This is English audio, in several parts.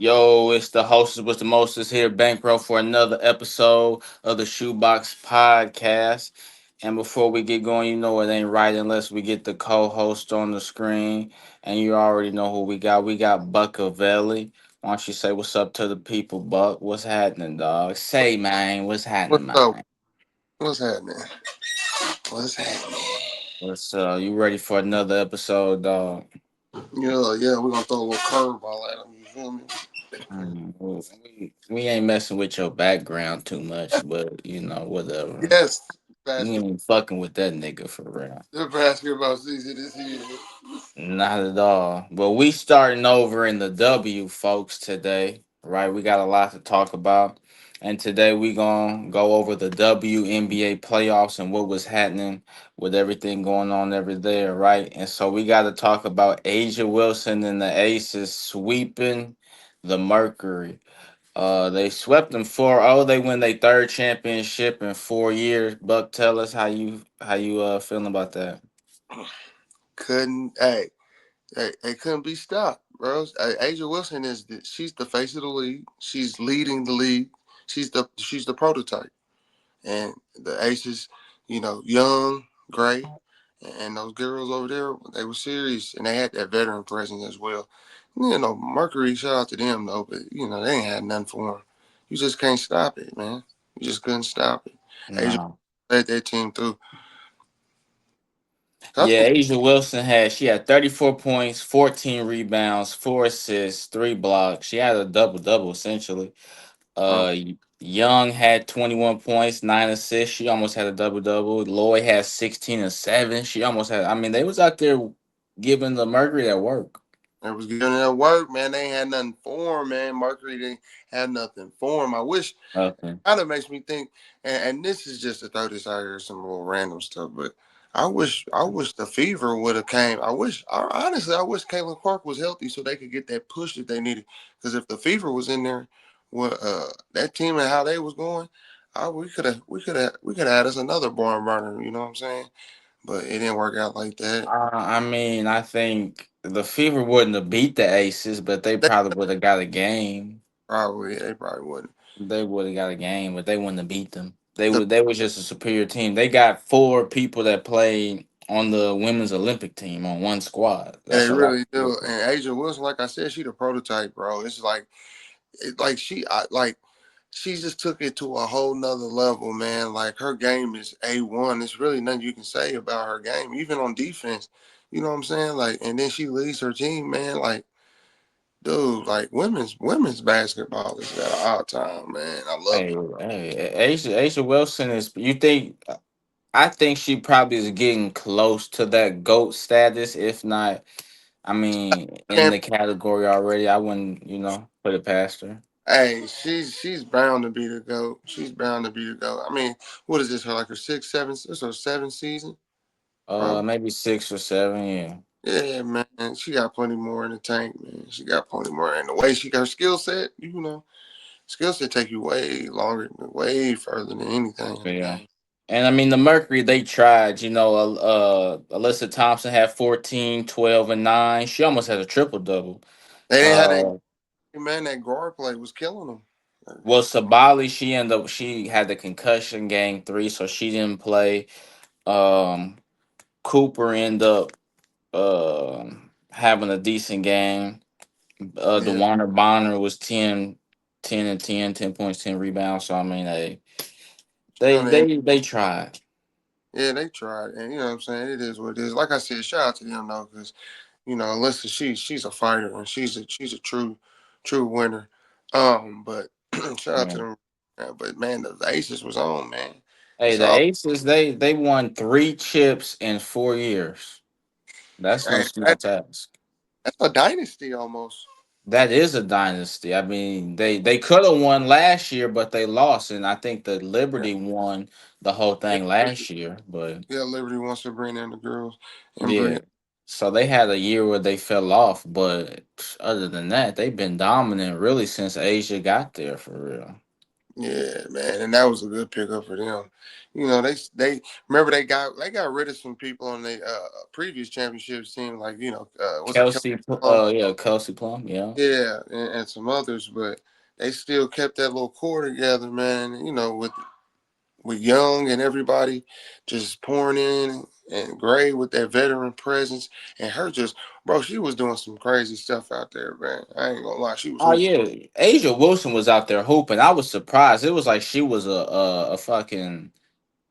Yo, it's the hostess with the mostest here, Bankroll, for another episode of the ShoeBox Podcast. And before we get going, you know it ain't right unless we get the co-host on the screen. And you already know who we got. We got Buckaveli. Why don't you say what's up to the people, Buck? What's happening, dog? Say, man, what's What's happening, up? man? What's happening? What's happening? What's you ready for another episode, dog? Yeah, we're gonna throw a little curveball at him, you feel me? We ain't messing with your background too much, but whatever. Yes, We basketball. ain't fucking with that nigga for real. The basketball season is here. Not at all. But we starting over in the W, folks, today. Right? We got a lot to talk about. And today we gonna go over the WNBA playoffs and what was happening with everything going on over there, right? And so we gotta talk about Asia Wilson and the Aces sweeping the Mercury. They swept them 4-0. They win their third championship in 4 years. Buck, tell us how you feeling about that. Couldn't hey, couldn't be stopped, bro. Asia Wilson she's the face of the league. She's leading the league. She's the prototype. And the Aces, young, great, and those girls over there, they were serious, and they had that veteran presence as well. Mercury, shout out to them though, but they ain't had nothing for them. You just can't stop it, man. You just couldn't stop it. Asia No. led that team through. So I Yeah, think, Asia Wilson she had 34 points, 14 rebounds, 4 assists, 3 blocks. She had a double double essentially. bro, Uh Young had 21 points, 9 assists. She almost had a double double. Lloyd had 16 and 7. She almost had they was out there giving the Mercury that work. it was giving that work, man. They ain't had nothing for 'em, man. Mercury didn't have nothing for 'em. I wish. Okay. Kind of makes me think, and this is just to throw this out here, some little random stuff, but I wish the Fever would have came. Honestly, I wish Caitlin Clark was healthy so they could get that push that they needed. Because if the Fever was in there, with that team and how they was going, we could have had us another barn burner. You know what I'm saying? But it didn't work out like that. I think the Fever wouldn't have beat the Aces, but they They probably would have got a game. they probably wouldn't. They would have got a game, but they wouldn't have beat them. They The, would. They was just a superior team. They got four people that played on the women's Olympic team on one squad. That's they a lot. really do. And Asia Wilson, like I said, she the prototype, bro. It's like she just took it to a whole nother level, man. Like her game is A1. There's really nothing you can say about her game, even on defense. You know what I'm saying? Like, and then she leads her team, man. Like, dude, like women's basketball is at an all time, man. I love Hey, it. Asia Wilson is. You think? I think she probably is getting close to that GOAT status, if not. In And the category already. I wouldn't, put it past her. hey, she's bound to be the goat. She's bound to be the goat. I mean, what is this? Her like her sixth, seventh, this her seventh season, probably. Maybe 6 or 7. Yeah. Yeah, man. She got plenty more in the tank, man. She got plenty more. And the way she got her skill set, skill set take you way longer, way further than anything in the Yeah. game. And the Mercury, they tried, Alyssa Thompson had 14, 12, and 9. She almost had a triple double. They didn't have that Uh, man. That guard play was killing them. well, Sabali, she had the concussion game 3, so she didn't play. Um, Cooper ended up having a decent game. Yeah, DeWanna Bonner was 10 and 10, 10 points, 10 rebounds. So they and they tried. yeah, they tried, and you know what I'm saying. It is what it is. Like I said, shout out to them though, because Alyssa, she's a fighter and she's a true winner. But shout out to Yeah. them. But man, the Aces was on, man. Hey, It's the all. Aces, they won 3 chips in 4 years. That's no Hey, small task. that's a dynasty almost. That is a dynasty. They could have won last year, but they lost, and I think the Yeah. Liberty won the whole thing last year. But Yeah, Liberty wants to bring in the girls and yeah, bring. so they had a year where they fell off, but other than that, they've been dominant really since Asia got there for real. Yeah, man, and that was a good pickup for them. You know, they remember they got rid of some people on the previous championships team, like was it Kelsey Kelsey, Plum? yeah, Kelsey Plum, yeah. Yeah, and some others, but they still kept that little core together, man. With Young and everybody just pouring in, and Gray with that veteran presence, and her just, bro, she was doing some crazy stuff out there, man. I ain't gonna lie, she was Oh hooping. yeah, Asia Wilson was out there hooping. I was surprised. It was like she was a fucking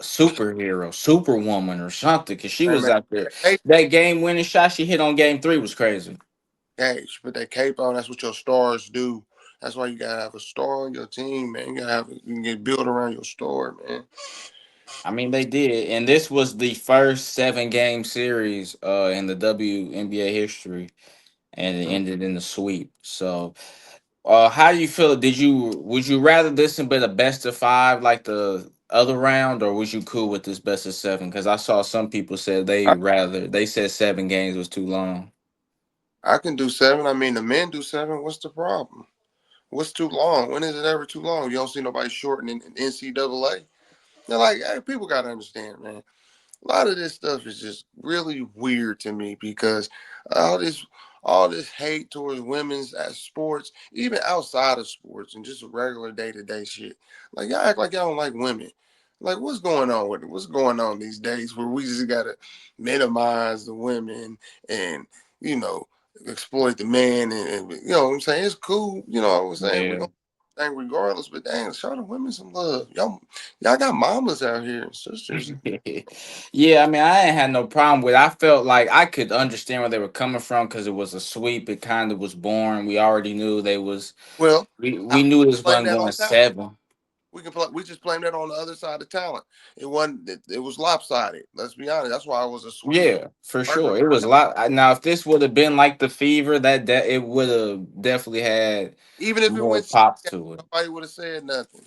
superhero, superwoman or something. Cause she Hey, was man, out there. hey, That game winning shot she hit on game three was crazy. hey, she put that cape on. That's what your stars do. That's why you gotta have a star on your team, man. You can get built around your star, man. I mean, they did, and this was the first 7 game series in the WNBA history, and it Mm. ended in the sweep. So, how do you feel? Would you rather this have been a best of five like the other round, or was you cool with this best of seven? Because I saw some people said they said 7 games was too long. I can do seven. I mean, the men do seven. What's the problem? What's too long? When is it ever too long? You don't see nobody shortening in NCAA. They're like, hey, people gotta understand, man. A lot of this stuff is just really weird to me because all this all this hate towards women's at sports, even outside of sports and just regular day-to-day shit. Like y'all act like y'all don't like women. Like what's going on with it? What's going on these days where we just gotta minimize the women and you know exploit the man and you know what I'm saying? It's cool, you know what I'm saying? We Yeah. gonna thing regardless, but dang, show the women some love. Y'all got mamas out here and sisters. Yeah, I mean, I ain't had no problem with it. I felt like I could understand where they were coming from because it was a sweep. It kind of was boring. We already knew they was. Well, We knew this blame wasn't that going on talent. 7. We just blame that on the other side of talent. It was lopsided. Let's be honest. That's why it was a sweep. Yeah, for Mark, sure. It was a lot. Now, if this would have been like the Fever, that it would have definitely had even if it more went, pops to it. nobody would have said nothing.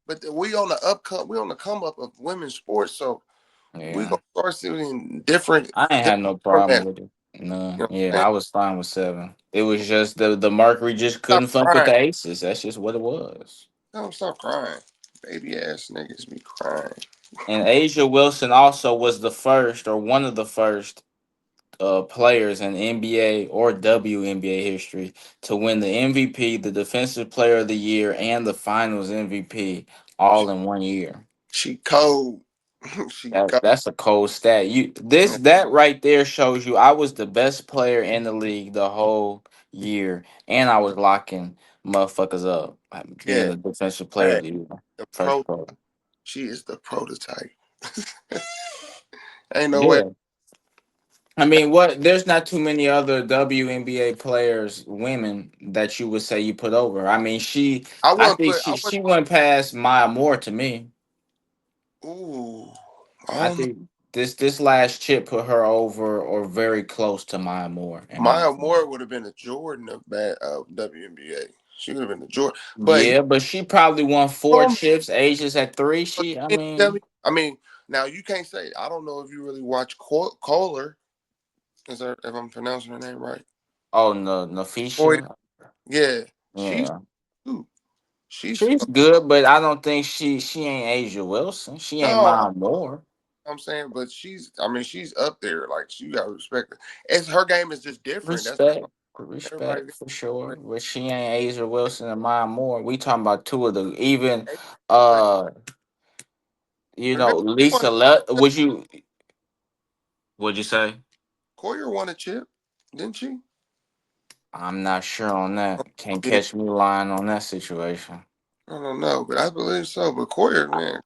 But we on the come up of women's sports, so we Yeah, gonna start seeing different I ain't had different no problem formats. with it. No, You know yeah, what I'm saying? I was fine with 7. It was just the Mercury just Stop couldn't fuck with crying. the Aces. That's just what it was. No, stop crying. Baby ass niggas be crying. And Asia Wilson also was the first or one of the first players in NBA or WNBA history to win the MVP, the Defensive Player of the Year, and the Finals MVP all in one year. She cold. She cold. That's a cold stat. That right there shows you I was the best player in the league the whole year, and I was locking motherfuckers up, being Yeah. the Defensive Player Hey, of the Year, the first pro. player. She is the prototype. Ain't no way. Yeah. I mean, what? There's not too many other WNBA players, women, that you would say you put over. I mean, I think I she wouldn't. went past Maya Moore to me. Ooh, I I don't know. think this last chip put her over or very close to Maya Moore, in my Maya opinion. Moore would have been a Jordan of WNBA. She would have been the Jordan. But Yeah, but she probably won four told me, chips. Asia's at 3. I can you tell mean, me. I mean, now you can't say. I don't know if you really watch Kohler. Is that if I'm pronouncing her name right? oh no, Boy, Nafisha. yeah, she's Yeah, too. She's she's good, but I don't think she ain't Asia Wilson. She ain't no. Maya Moore. I'm saying, but she's. I mean, she's up there. Like you got to respect her. It's her game is just different. That's Respect, everybody. respect for sure. But she ain't Asia Wilson and Maya Moore. We talking about two of the even uh Remember, Lisa would you say? Coyer won a chip, didn't she? I'm not sure on that. Can't Yeah, catch me lying on that situation. I don't know, but I believe so. But Coyer, man,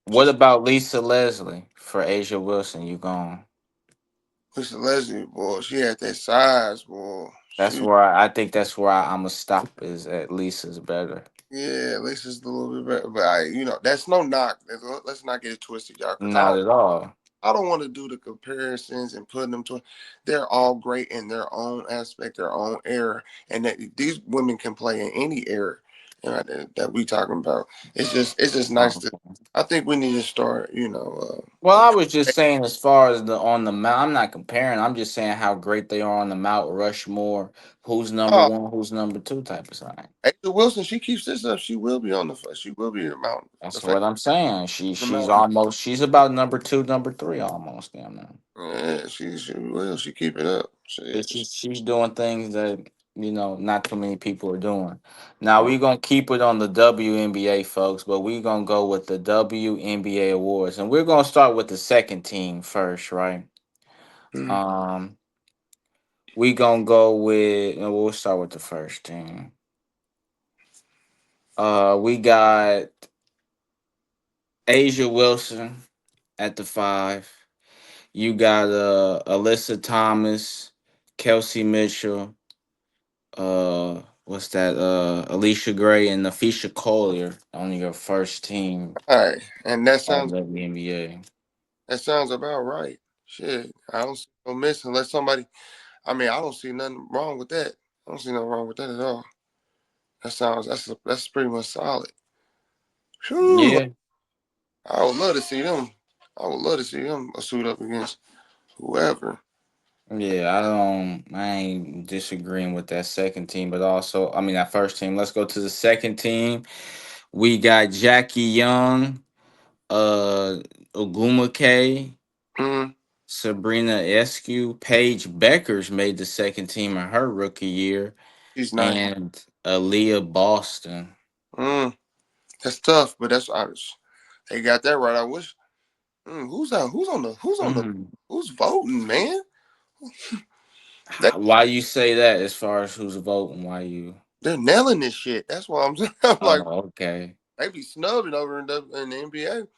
What just about Lisa Leslie for Asia Wilson? You gone. Lisa Leslie, boy, she had that size, boy. That's She, where I think that's where I'm gonna stop is at Lisa's better. yeah, Lisa's a little bit better, but that's no knock. Let's not get it twisted, y'all, because Not at all. I don't want to do the comparisons and putting them to. They're all great in their own aspect, their own era, and that these women can play in any era. That we talking about. It's just nice to. I think we need to start. Well, A I was just saying as far as the on the mount, I'm not comparing. I'm just saying how great they are on the Mount Rushmore. Who's number oh, one? Who's number two? Type of thing. Angel Wilson. She keeps this up. She will be on the. She will be the mountain. The That's face what I'm saying. of the She's mountain. almost she's about number two, number three almost. Damn now. Yeah, she will. She keep it up. She But is. she's doing things that not too many people are doing. Now Mm, we're gonna keep it on the WNBA, folks, but we're gonna go with the WNBA awards, and we're gonna start with the second team first, right? mm. Um, we gonna go with. No, we'll start with the first team. We got Asia Wilson at the five. You got Alyssa Thomas, Kelsey Mitchell, what's that? Alicia Gray and Nafisha Collier on your first team All right, and of the NBA. that sounds about right. Shit, I don't see no miss unless somebody. I mean, I don't see nothing wrong with that. I don't see nothing wrong with that at all. That's pretty much solid. Whew, Yeah, I would love to see them. I would love to see them suit up against whoever. yeah. I ain't disagreeing with that second team, but also, I mean, that first team. Let's go to the second team. We got Jackie Young, uh, Ogumake, Mm, Sabrina Eskew, Paige Beckers made the second team in her rookie year, she's nice. and Aaliyah Boston. Mm, that's tough, but they got that right. I wish. Who's that? Mhm. Who's voting, man? They Why you say that as far as who's voting? Why you? they're nailing this shit. That's why I'm saying. I'm like Oh, okay. they be snubbing over in the NBA.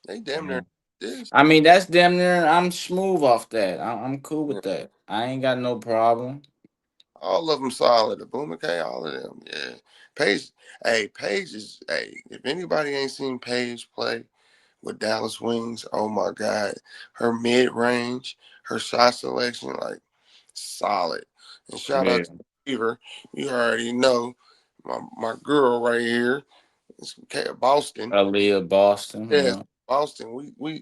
They damn near Mhm. this. I mean, that's damn near. I'm smooth off that. I'm cool Yeah. with that. I ain't got no problem. All of them solid. The Boomer K, all of them. Yeah. Paige, hey, Paige is, hey, if anybody ain't seen Paige play with Dallas Wings, oh my God. Her mid range, her shot selection, like solid. And shout out Yeah, to Beaver. You already know my girl right here. It's Boston. Aaliyah Boston. Yes, Yeah, Boston.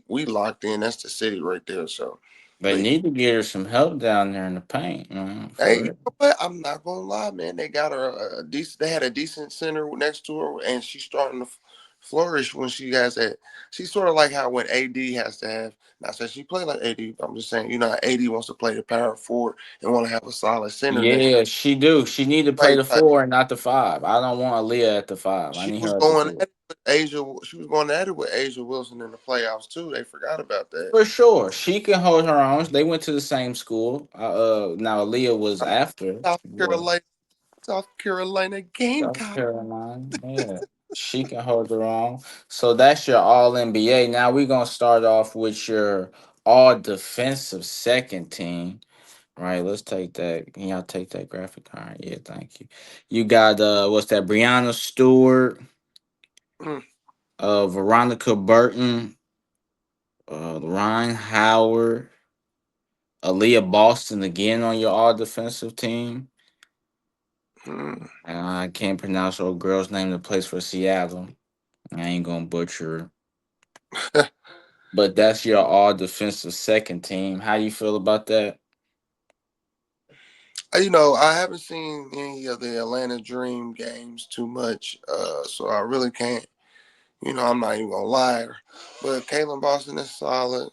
We locked in. That's the city right there. So, they but need to get her some help down there in the paint, man. hey, For you real. know what? I'm not gonna lie, man. They got her a decent. They had a decent center next to her, and she's starting to flourish when she has that. She's sort of like how when AD has to have. Not saying she played like AD. But I'm just saying, how AD wants to play the power forward and want to have a solid center next. Yeah, she do. She need to play Like, the four and not the five. I don't want Aaliyah at the five. I she need was her at the going four. at it with Asia. She was going at it with Asia Wilson in the playoffs too. They forgot about that. For sure, she can hold her own. They went to the same school. Now Aaliyah was after. South Well, Carolina, South Carolina South Gamecock. Carolina. Yeah. She can hold her own. So that's your all NBA. Now we're gonna start off with your all defensive second team. Right, let's take that. Can y'all take that graphic? All right, yeah, thank you. You got what's that? Brianna Stewart, Mm, Veronica Burton, Ryan Howard, Aaliyah Boston again on your all defensive team. mm. I can't pronounce old girl's name that plays for Seattle. I ain't gonna butcher her. But that's your all defensive second team. How you feel about that? I haven't seen any of the Atlanta Dream games too much, so I really can't. I'm not even gonna lie. But Caitlin Boston is solid.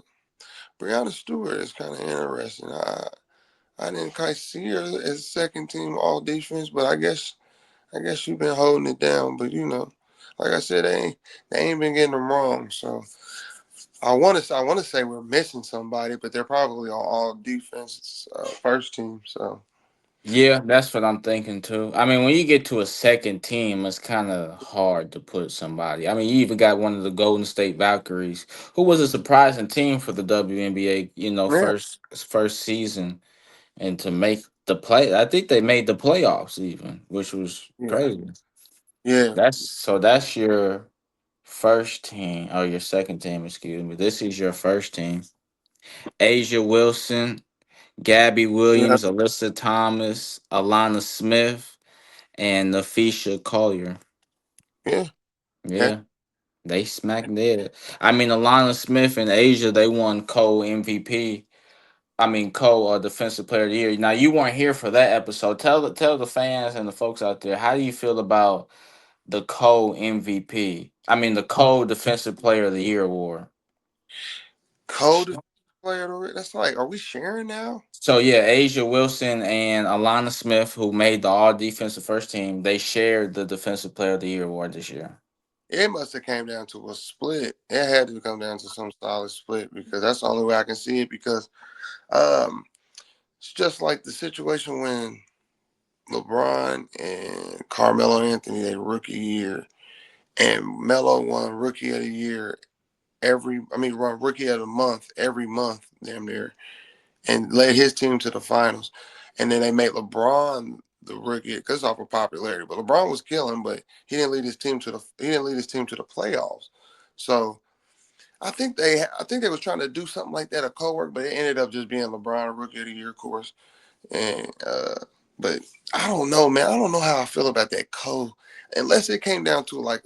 Brianna Stewart is kind of interesting. I didn't quite see her as second team all defense, but I guess she's been holding it down. But like I said, they ain't been getting them wrong. So I want to say we're missing somebody, but they're probably on all defense first team. So Yeah, that's what I'm thinking too. I mean, when you get to a second team, it's kind of hard to put somebody. I mean, you even got one of the Golden State Valkyries, who was a surprising team for the WNBA, yeah, first season, and to make the play. I think they made the playoffs even, which was yeah, crazy. yeah. That's your first team or your second team, excuse me. This is your first team. Asia Wilson, Gabby Yeah, Williams, Alyssa Thomas, Alana Smith, and Nafisha Collier. yeah. Heck, Yeah. They smacked dead. I mean, Alana Smith and Asia, they won co MVP. I mean, co Defensive Player of the Year. Now, you weren't here for that episode. Tell the fans and the folks out there, how do you feel about the co MVP? I mean, the co Defensive Player of the Year award. Coldest player. That's like, are we sharing now? So yeah, Asia Wilson and Alana Smith, who made the All Defensive First Team, they shared the Defensive Player of the Year award this year. It must have came down to a split. It had to come down to some solid split because that's the only way I can see it. Because um, it's just like the situation when LeBron and Carmelo Anthony, they rookie year, and Melo won Rookie of the Year run Rookie of the Month every month, damn near, and led his team to the finals. And then they made LeBron the rookie because off of popularity. But LeBron was killing, but he didn't lead his team to the playoffs. So I think they was trying to do something like that, a co-work, but it ended up just being LeBron Rookie of the Year, of course. And but I don't know, man. I don't know how I feel about that unless it came down to like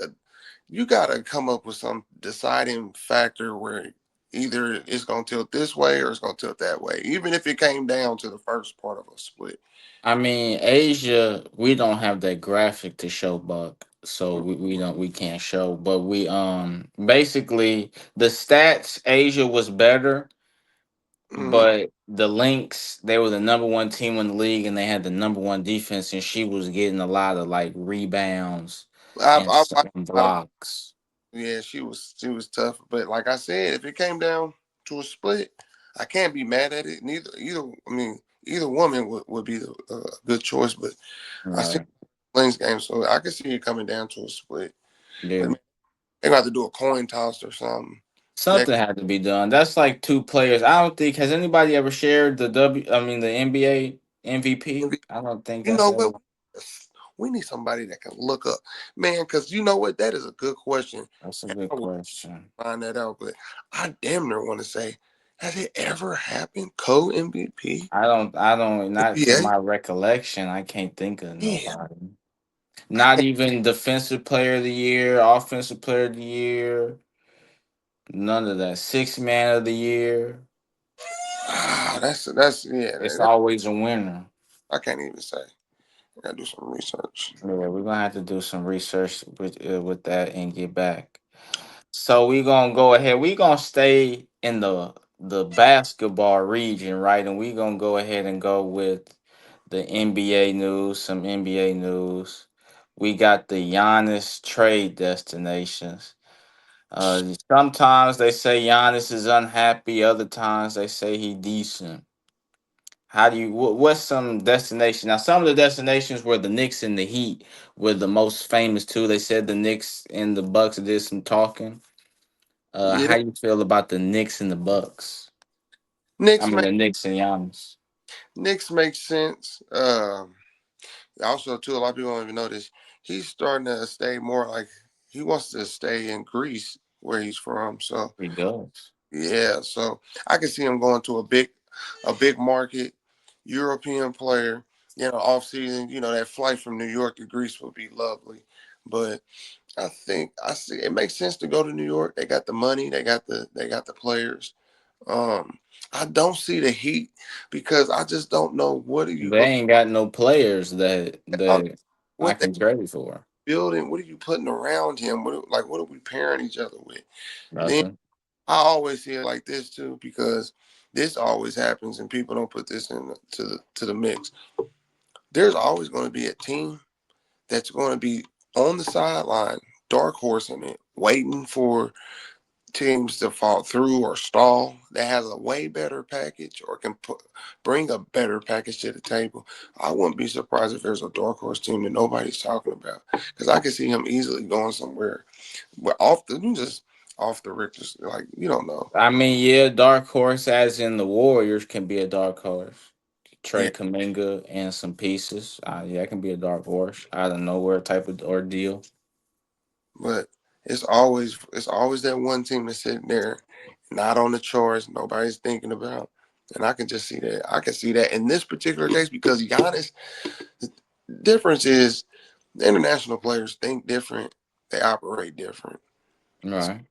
you gotta come up with some deciding factor where either it's gonna tilt this way or it's gonna tilt that way. Even if it came down to the first part of a split. I mean, Asia, we don't have that graphic to show Buck, so we can't show. But we basically the stats Asia was better, Mm-hmm. but the Lynx they were the number one team in the league and they had the number one defense, and she was getting a lot of like rebounds and I and a lot of blocks. yeah, she was tough. But like I said, if it came down to a split, I can't be mad at it. Either woman would be a good choice. But I see Right. Flames game, so I can see it coming down to a split. But Yeah. man, they're gonna have to do a coin toss or something. Next, Something had to be done. That's like two players. I don't think has anybody ever shared the NBA MVP. I don't think you that's know what? ever. We need somebody that can look up, man. Because you know what? That is a good question, That's a and good I will question. find that out. But I damn near want to say, has it ever happened? Co MVP I don't not to NBA? my recollection, I can't think of Yeah, nobody. I Not can't. even defensive player of the year, offensive player of the year, none of that. Six man of the year. That's yeah. It's always a winner. I can't even say. I gotta do some research. Yeah, we're gonna have to do some research with that and get back. So we gonna go ahead. We gonna stay in the basketball region, right? And we gonna go ahead and go with the NBA news. Some NBA news. We got the Giannis trade destinations. Sometimes they say Giannis is unhappy. Other times they say he decent. How do you? What's some destination? Now, some of the destinations were the Knicks and the Heat were the most famous too. They said the Knicks and the Bucks did some talking. Yeah, How you feel about the Knicks and the Bucks? I Knicks mean, make the Knicks and Giannis. Knicks makes sense. Also, too, a lot of people don't even know this. He's starting to stay more like he wants to stay in Greece where he's from. So He does. yeah, so I can see him going to a big market European player. Off season, that flight from New York to Greece would be lovely. But I think I see it makes sense to go to New York. They got the money, they got the players. Um, I don't see the Heat because I just don't know what are you They going ain't got no players that I what they can trade for. building, what are you putting around him? What are we pairing each other with? Then Nothing. I always see it like this too because this always happens and people don't put this to the mix. There's always going to be a team that's going to be on the sideline, dark horse in it, waiting for teams to fall through or stall that has a way better package or can bring a better package to the table. I wouldn't be surprised if there's a dark horse team that nobody's talking about because I can see him easily going somewhere. But off the rip, just like you don't know. I mean, yeah, dark horse, as in the Warriors, can be a dark horse. Yeah, Trey Kaminga and some pieces. Yeah, it can be a dark horse out of nowhere type of ordeal. but it's always that one team that's sitting there, not on the charts, nobody's thinking about. And I can just see that. I can see that in this particular case because Giannis, the difference is the international players think different, they operate different. Right.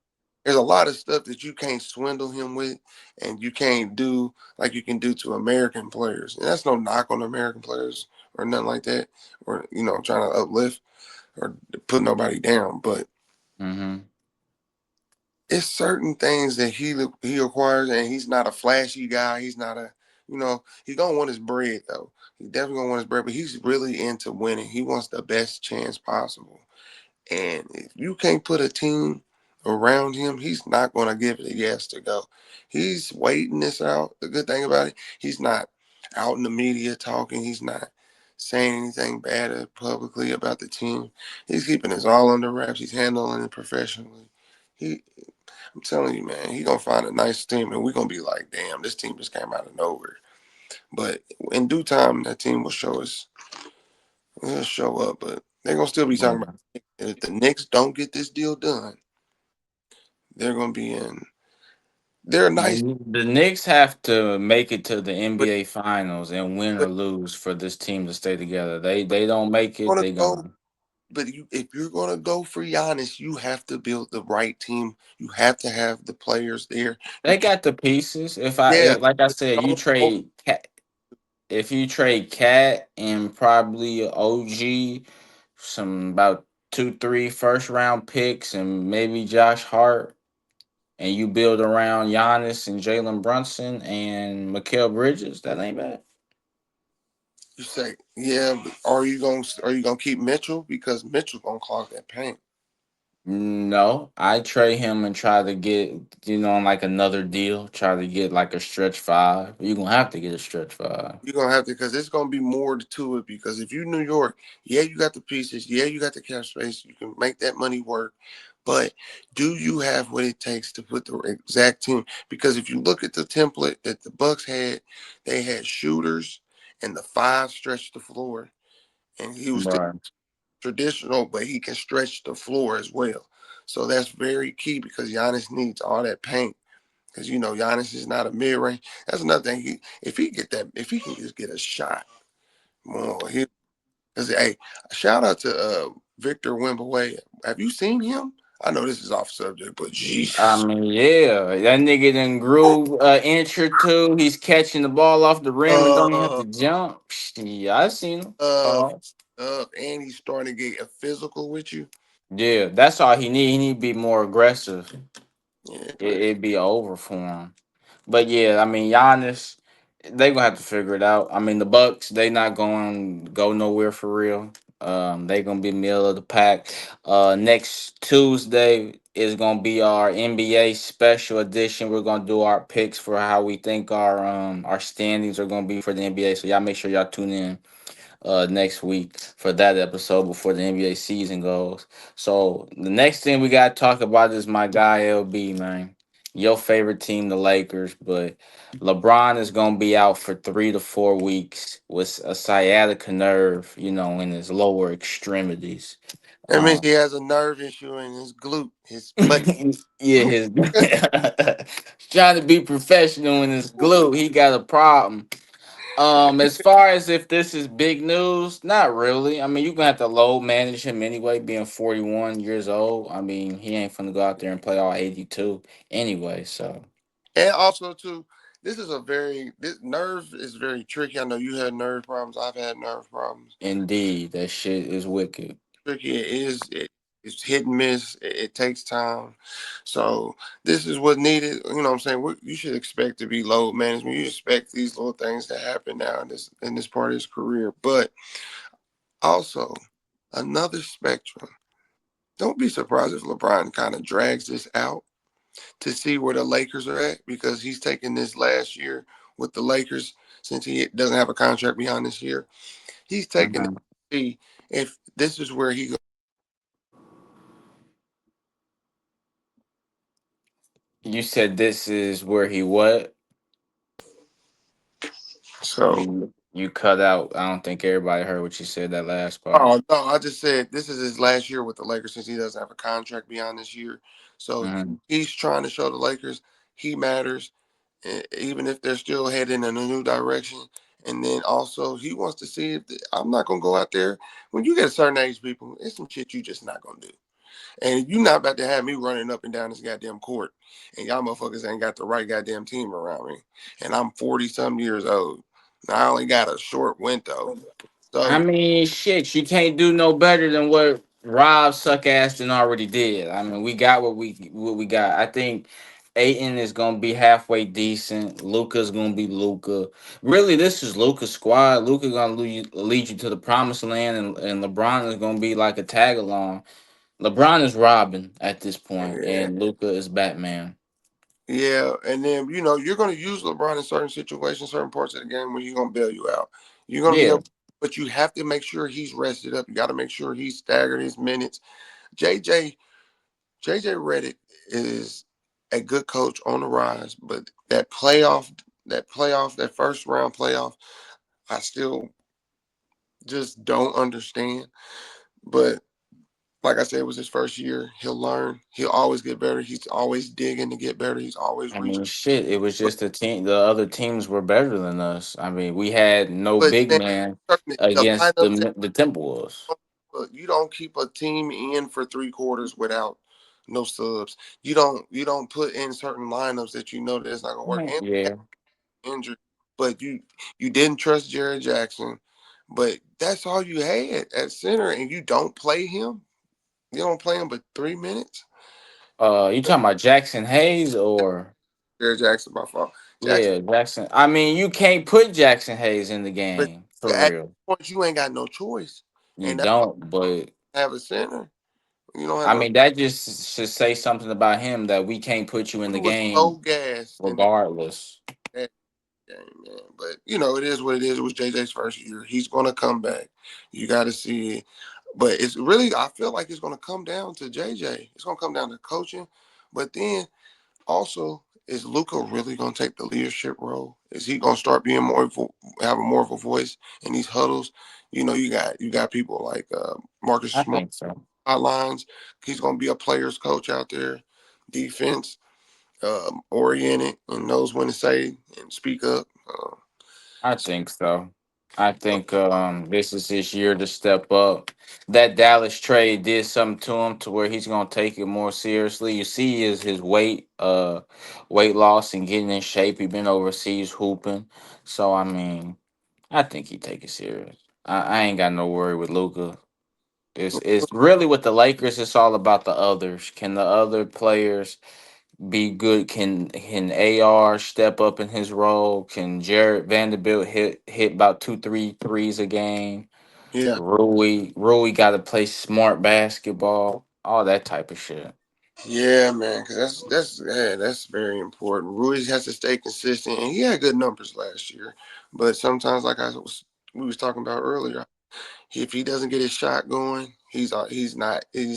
There's a lot of stuff that you can't swindle him with, and you can't do like you can do to American players. And that's no knock on American players or nothing like that, or trying to uplift or put nobody down. But Mm-hmm. it's certain things that he acquires, and he's not a flashy guy. He's not a he's gonna want his bread though. He's definitely gonna want his bread, but he's really into winning. He wants the best chance possible. And if you can't put a team around him, he's not going to give it a yes to go. He's waiting this out. The good thing about it, he's not out in the media talking. He's not saying anything bad publicly about the team. He's keeping this all under wraps. He's handling it professionally. He, I'm telling you, man, he's gonna find a nice team, and we're gonna be like, damn, this team just came out of nowhere. But in due time, that team will show us. Will show up, but they're gonna still be talking about it. And if the Knicks don't get this deal done, they're gonna be in. They're nice, The Knicks have to make it to the but NBA Finals and win or but lose for this team to stay together. They don't make it, gonna they go. gone. But if you're gonna go for Giannis, you have to build the right team. You have to have the players there. You They can't. got the pieces. Yeah, Like I but said, don't go. If you trade Cat and probably OG, some about 2, 3 first round picks and maybe Josh Hart, and you build around Giannis and Jalen Brunson and Mikael Bridges, that ain't bad. You say, yeah, but are you gonna keep Mitchell because Mitchell gonna clog that paint? No, I trade him and try to get, like another deal. Try to get like a stretch five. You're gonna have to get a stretch five. You're gonna have to because it's gonna be more to it. Because if you New York, yeah, you got the pieces, yeah, you got the cap space, you can make that money work. But do you have what it takes to put the exact team? Because if you look at the template that the Bucks had, they had shooters and the five stretched the floor, and he was Right. traditional, but he can stretch the floor as well. So that's very key because Giannis needs all that paint. Because Giannis is not a mid range. That's another thing. If he can just get a shot more, he. Cause hey, shout out to Victor Wembaway. Have you seen him? I know this is off subject, but I jeez. mean, yeah, that nigga done grew an inch or two. He's catching the ball off the rim and don't even have Uh, to jump. Yeah, I seen him. uh, and he's starting to get a physical with you. Yeah, that's all he need. He need to be more aggressive. Yeah, It'd be over for him. But yeah, I mean Giannis, they gonna have to figure it out. I mean the Bucks, they not going to go nowhere for real. They gonna be middle of the pack. Next Tuesday is gonna be our NBA special edition. We're gonna do our picks for how we think our standings are gonna be for the NBA. So y'all make sure y'all tune in next week for that episode before the NBA season goes. So the next thing we gotta talk about is my guy LB, man. Your favorite team, the Lakers, but LeBron is gonna be out for 3 to 4 weeks with a sciatica nerve, in his lower extremities. that means Um, he has a nerve issue in his glute, his butt. yeah, his trying to be professional in his glute, he got a problem. As far as if this is big news, not really. I mean, you're gonna have to load manage him anyway, being 41 years old. I mean, he ain't finna go out there and play all 82 anyway. So, And also too, this nerve is very tricky. I know you had nerve problems. I've had nerve problems. indeed, that shit is wicked. Tricky it is. It's hit and miss. It takes time. So this is what needed. You know what I'm saying? You should expect to be load management. You expect these little things to happen now in this part of his career. But also another spectrum. Don't be surprised if LeBron kind of drags this out to see where the Lakers are at because he's taking this last year with the Lakers since he doesn't have a contract beyond this year. He's taking it Mhm. to see if this is where he goes. You said this is where he what? So, You cut out. I don't think everybody heard what you said that last part. oh no, I just said this is his last year with the Lakers since he doesn't have a contract beyond this year. So Mhm. he's trying to show the Lakers he matters, even if they're still heading in a new direction. And then also he wants to see if I'm not gonna go out there when you get a certain age, people. It's some shit you just not gonna do. And you not about to have me running up and down this goddamn court, and y'all motherfuckers ain't got the right goddamn team around me. And I'm 40 some years old. And I only got a short window. I So mean, shit, you can't do no better than what Rob Suckaston already did. I mean, we got what we got. I think Aiton is gonna be halfway decent. Luca's gonna be Luca. Really, this is Luca's squad. Luca gonna lead you to the promised land, and LeBron is gonna be like a tag along. LeBron is Robin at this point, yeah, and Luca is Batman. yeah. And then you're gonna use LeBron in certain situations, certain parts of the game where he's gonna bail you out. You're gonna be Yeah, able, but you have to make sure he's rested up. You got to make sure he's staggered his minutes. JJ JJ Redick is a good coach on the rise, but that first round playoff, I still just don't understand. But like I said, it was his first year. He'll learn. He'll always get better. He's always digging to get better. He's always I reaching. mean, shit. It was But, just the team. The other teams were better than us. I mean, we had no but big man, man the against lineups, the Timberwolves. you don't keep a team in for 3 quarters without no subs. You don't put in certain lineups that you know that it's not gonna work. Mhm. And Yeah. injured, but you didn't trust Jared Jackson. But that's all you had at center, and you don't play him. You don't play him but 3 minutes. You talking about Jackson Hayes or Jared Jackson by fault. Jackson, yeah, Jackson? I mean, you can't put Jackson Hayes in the but game for at real. point you ain't got no choice, You and that's don't. But why you have a center. You don't have I no. mean, that just should say something about him that we can't put you in He the was so game gassed in regardless. that game, man. But it is what it is. It was JJ's first year. He's gonna come back. You got to see it. But it's really, I feel like it's gonna come down to JJ. It's gonna come down to coaching. But then also, is Luca really gonna take the leadership role? Is he gonna start being having more of a voice in these huddles? You got people like Marcus I Smart think so. lines. He's gonna be a player's coach out there, defense oriented and knows when to say and speak up. I think so. I think this is his year to step up. That Dallas trade did something to him to where he's gonna take it more seriously. You see his weight loss and getting in shape. He been overseas hooping. So I mean, I think he take it serious. I ain't got no worry with Luca. It's really with the Lakers, it's all about the others. Can the other players be good? Can AR step up in his role? Can Jared Vanderbilt hit about two, three threes a game? Yeah, Rui got to play smart basketball, all that type of shit. yeah, man. Because that's very important. Ruiz has to stay consistent, and he had good numbers last year. But sometimes, like we was talking about earlier, if he doesn't get his shot going, he's not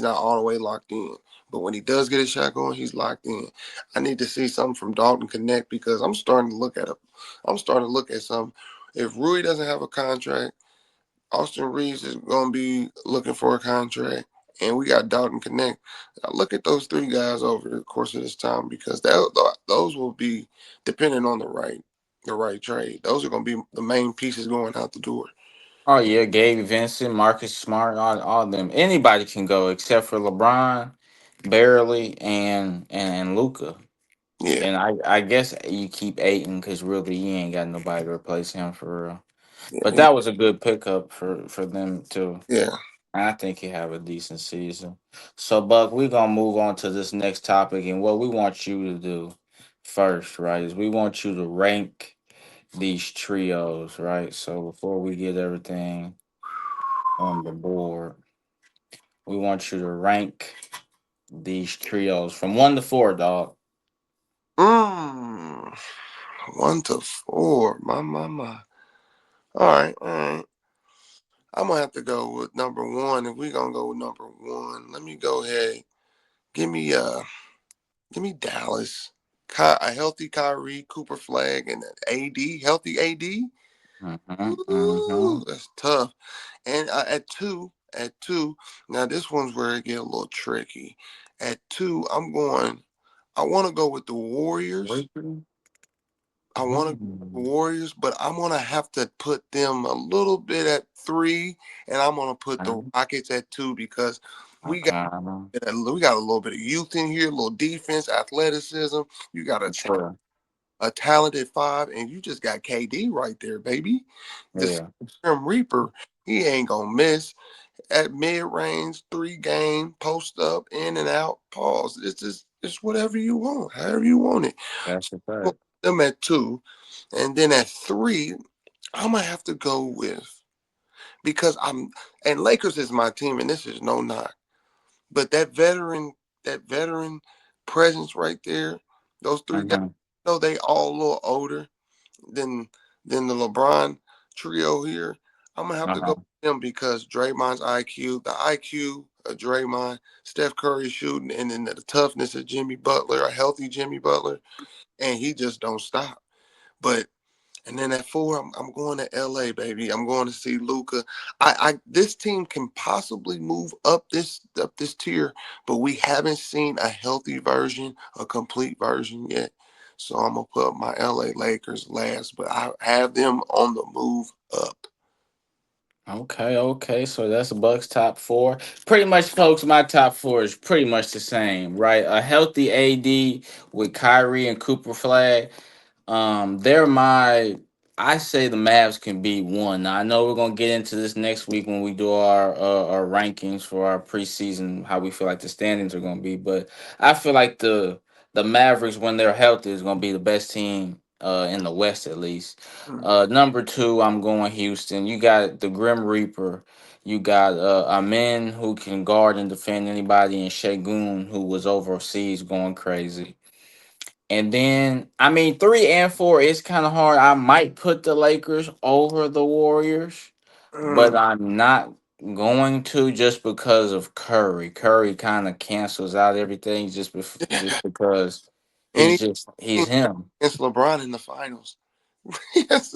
all the way locked in. But when he does get his shot going, he's locked in. I need to see something from Dalton Connect because I'm starting to look at it. I'm starting to look at some. If Rui doesn't have a contract, Austin Reeves is going to be looking for a contract, and we got Dalton Connect. I look at those 3 guys over the course of this time because those will be depending on the right trade. Those are going to be the main pieces going out the door. Oh yeah, Gabe Vincent, Marcus Smart, all of them. Anybody can go except for LeBron, barely, and Luca. Yeah, And I guess you keep Aiton because really you ain't got nobody to replace him for real. But yeah, that was a good pickup for them too. yeah. I think he have a decent season. So Buck, we're gonna move on to this next topic, and what we want you to do first, right, is we want you to rank these trios, right? So before we get everything on the board, we want you to rank these trios from 1 to 4, dog. Mm, 1 to 4. My. All right, all right. I'm gonna have to go with number one. If we gonna go with number one, let me go ahead. Give me Give me Dallas. A healthy Kyrie, Cooper Flag, and an AD, healthy AD. Mm-hmm, mm-hmm. Ooh, that's tough. And at two. Now this one's where it get a little tricky. At two, I'm going. I want to go with the Warriors. I want to go with the Warriors, but I'm gonna have to put them a little bit at three, and I'm gonna put the Rockets at two because We Okay. we got a little bit of youth in here, a little defense, athleticism. You got Sure. a talented five, and you just got KD right there, baby. The Yeah. Grim Reaper, he ain't gonna miss at mid range, three game, post up, in and out, pause. It's whatever you want, however you want it. That's a Put fact. them at two, and then at three, I'm gonna have to go with because I'm and Lakers is my team, and this is no knock, but that veteran presence right there, those three guys, Uh-huh. though they all a little older than the LeBron trio here. I'm gonna have to go Uh-huh. with him because Draymond's IQ, the IQ of Draymond, Steph Curry shooting, and then the toughness of Jimmy Butler, a healthy Jimmy Butler, and he just don't stop. But and then at four, I'm going to LA, baby. I'm going to see Luca. This team can possibly move up this tier, but we haven't seen a healthy version, a complete version yet. So I'm gonna put my LA Lakers last, but I have them on the move up. Okay, okay. So that's Bucks top four. Pretty much, folks, my top four is pretty much the same, right? A healthy AD with Kyrie and Cooper Flag. They're my. I say the Mavs can beat one. Now I know we're gonna get into this next week when we do our rankings for our preseason, how we feel like the standings are gonna be. But I feel like the Mavericks, when they're healthy, is gonna be the best team in the West at least. Hmm. Number two, I'm going Houston. You got the Grim Reaper. You got a man who can guard and defend anybody, and Shagun, who was overseas going crazy. And then, I mean, three and four is kind of hard. I might put the Lakers over the Warriors, but Mm. I'm not going to just because of Curry. Curry kind of cancels out everything just because And he's he him. against LeBron in the finals. Yes.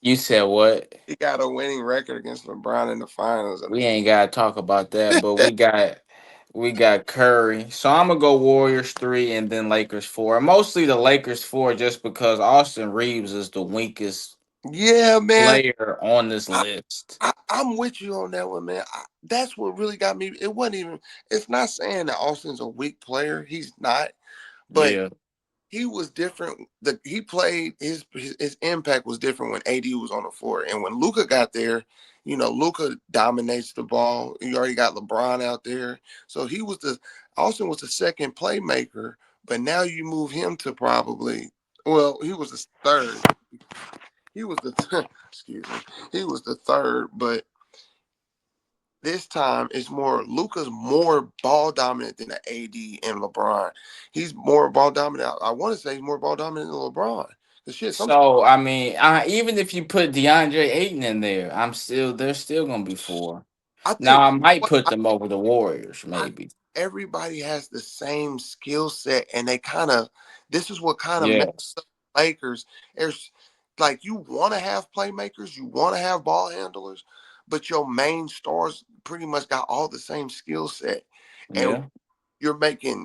You said what? He got a winning record against LeBron in the finals. We ain't gotta talk about that, but we got Curry. So I'm gonna go Warriors three and then Lakers four. Mostly the Lakers four, just because Austin Reeves is the weakest Yeah, man. player on this list. I'm with you on that one, man. That's what really got me. It wasn't even. It's not saying that Austin's a weak player. He's not, but Yeah, he was different. He played his impact was different when AD was on the floor, and when Luca got there, Luca dominates the ball. You already got LeBron out there, so he was the Austin was the second playmaker. But now you move him to probably. Well, he was the third. He was the excuse me. He was the third, but this time it's more Luca's more ball dominant than the AD and LeBron. He's more ball dominant. I want to say he's more ball dominant than LeBron. The shit, some so I mean, even if you put DeAndre Ayton in there, they're still gonna be four. I Now think I might what put them over the Warriors, I maybe. everybody has the same skill set, and they kind of this is what kind of makes Yes, the Lakers. There's like you want to have playmakers, you want to have ball handlers, but your main stars pretty much got all the same skill set. And yeah,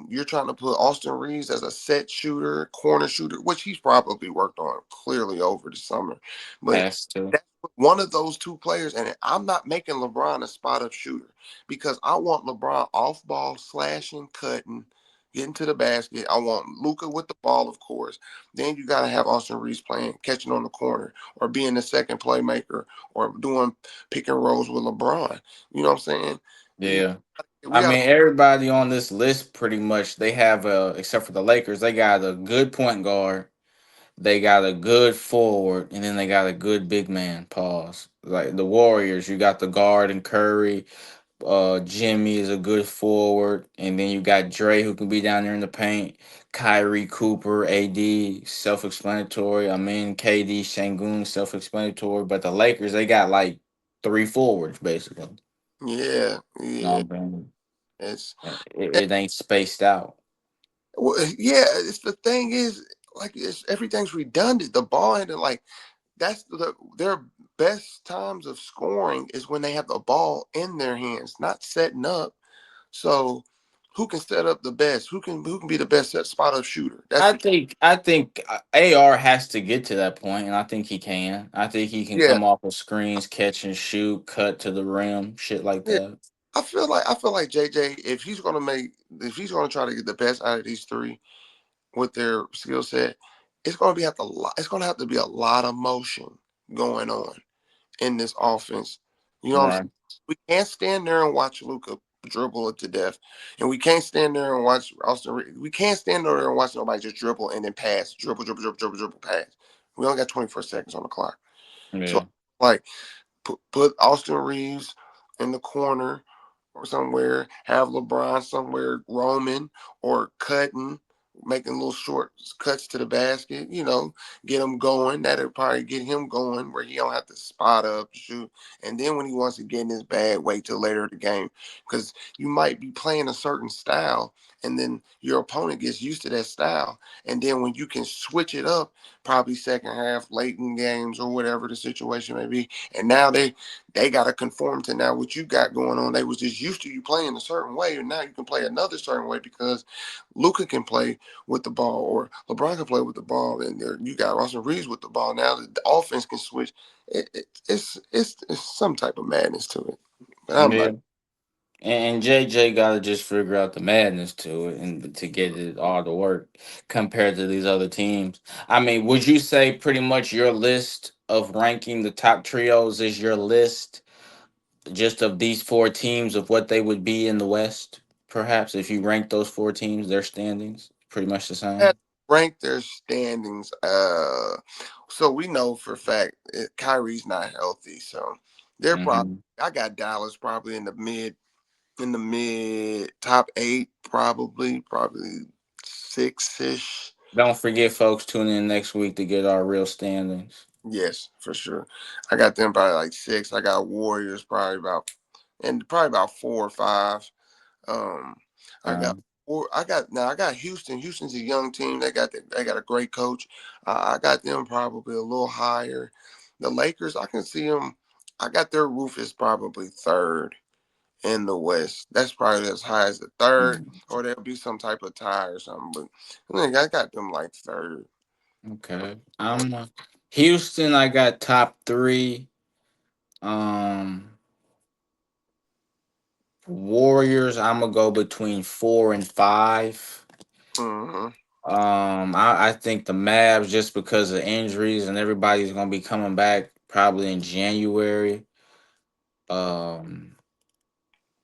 you're trying to put Austin Reeves as a set shooter, corner shooter, which he's probably worked on clearly over the summer. But has to. that's one of those two players, and I'm not making LeBron a spot up shooter because I want LeBron off ball, slashing, cutting, getting to the basket. I want Luca with the ball, of course. Then you got to have Austin Reeves playing, catching on the corner, or being the second playmaker, or doing pick and rolls with LeBron. You know what I'm saying? You, Yeah. we I got to. mean, everybody on this list pretty much they have except for the Lakers, they got a good point guard, they got a good forward, and then they got a good big man. Pause. Like the Warriors, you got the guard and Curry. Jimmy is a good forward, and then you got Dre who can be down there in the paint. Kyrie Cooper, AD, self-explanatory. I mean, KD, Shangun, self-explanatory. But the Lakers, they got like three forwards basically. Yeah, You know yeah. what I'm saying? It's It ain't spaced out. well, yeah. It's the thing is like everything's redundant. The ball and like their best times of scoring is when they have the ball in their hands, not setting up. So who can set up the best? Who can be the best set spot up shooter? That's I what. think I think AR has to get to that point, and I think he can. I think he can Yeah, come off of screens, catch and shoot, cut to the rim, shit like yeah. that. I feel like JJ, if he's gonna try to get the best out of these three with their skill set, it's gonna have to be a lot of motion going on in this offense. You know what I'm saying? Right. We can't stand there and watch Luca dribble it to death, and we can't stand there and watch Austin. We can't stand there and watch nobody just dribble and then pass, dribble, pass. We only got 24 seconds on the clock, so Yeah. like put Austin Reeves in the corner or somewhere, have LeBron somewhere roaming or cutting, making little short cuts to the basket, get him going. That'll probably get him going where he don't have to spot up, shoot. And then when he wants to get in his bag, wait till later in the game. Because you might be playing a certain style and then your opponent gets used to that style. And then when you can switch it up, probably second half, late in games or whatever the situation may be, and now they got to conform to now what you got going on. They was just used to you playing a certain way, and now you can play another certain way because Luca can play with the ball or LeBron can play with the ball, and you got Austin Reeves with the ball. Now the offense can switch. It's some type of madness to it, but I'm Yeah. not. And JJ got to just figure out the madness to it and to get it all to work compared to these other teams. I mean, would you say pretty much your list of ranking the top trios is your list just of these four teams of what they would be in the West? Perhaps if you rank those four teams, their standings pretty much the Had same. rank their standings. So we know for a fact Kyrie's not healthy, so they're probably. Hmm. I got Dallas probably in the mid top eight, probably six ish. Don't forget, folks, tune in next week to get our real standings. Yes, for sure. I got them probably like six. I got Warriors probably about 4 or 5. Um, I got Um, I got Houston. Houston's a young team. They got a great coach. I got them probably a little higher. The Lakers, I can see them. I got their roof is probably third in the West. That's probably as high as the third, or there'll be some type of tie or something. But I think I got them like third. okay. Houston. I got top three. Um, Warriors. I'm gonna go between 4 and 5. Mm-hmm. I think the Mavs just because of injuries and everybody's gonna be coming back probably in January. Um,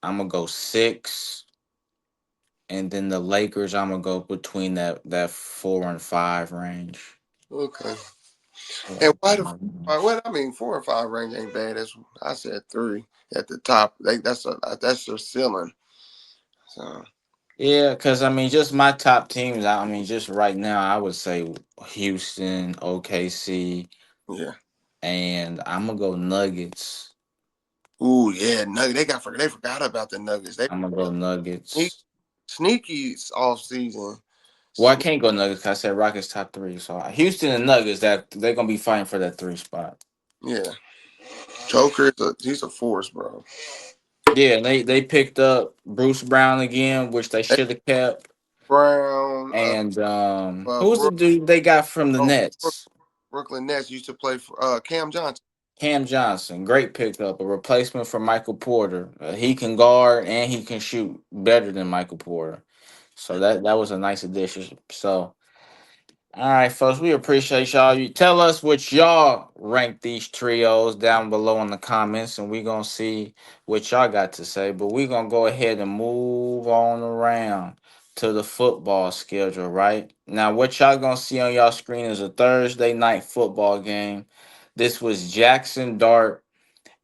I'm gonna go 6, and then the Lakers. I'm gonna go between that 4 and 5 range. Okay. And So, why the well, I mean 4 and 5 range ain't bad. I said three at the top. That's their ceiling. So yeah, because I mean, just my top teams. I mean, just right now, I would say Houston, OKC, yeah. and I'm gonna go Nuggets. Ooh yeah, Nuggets. They forgot about the Nuggets. They I'm gonna go sneak, Nuggets. sneaky off season. Well, I can't go Nuggets 'cause I said Rockets top three. So Houston and Nuggets that they're gonna be fighting for that 3 spot. Yeah, Joker. He's a force, bro. Yeah, and they picked up Bruce Brown again, which they They, should have kept. Brown, And who's the Brook, dude they got from the oh, Nets? Brooklyn Nets used to play for Cam Johnson. Cam Johnson, great pickup, a replacement for Michael Porter. He can guard and he can shoot better than Michael Porter. So that was a nice addition. So all right, folks, we appreciate y'all. You tell us what y'all rank these trios down below in the comments, and we gonna see what y'all got to say. But we gonna go ahead and move on around to the football schedule. Right now, what y'all gonna see on y'all screen is a Thursday night football game. This was Jackson Dart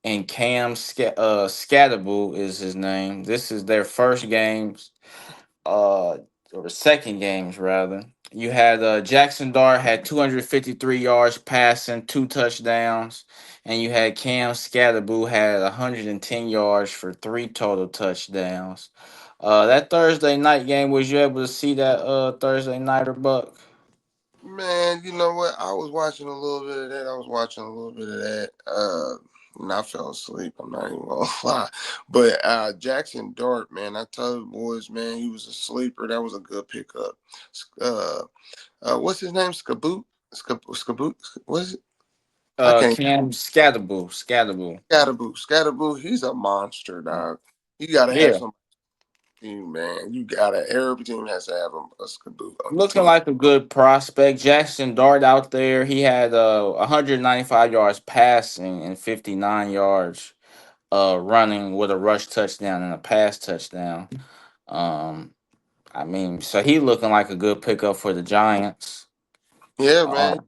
and Scatterbull is his name. This is their first games, or second games rather. You had Jackson Dart had 253 yards passing, 2 touchdowns, and you had Cam Scatterbull had 110 yards for 3 total touchdowns. That Thursday night game, was you able to see that Thursday nighter, Buck? Man, you know what? I was watching a little bit of that. I was watching a little bit of that. And I fell asleep. I'm not even gonna lie. But Jackson Dart, man, I told the boys, man, he was a sleeper. That was a good pickup. Uh, what's his name? Skaboot. What is it? I can't. Cam Scatterbull. Scatterboo. He's a monster, dog. You gotta have Yeah. some team, man. You gotta. Every team has to have a skadoo on the Looking team. like a good prospect. Jackson Dart out there. He had 195 yards passing and 59 yards running with a rush touchdown and a pass touchdown. Um, I mean, so he looking like a good pickup for the Giants. Yeah, man. Um,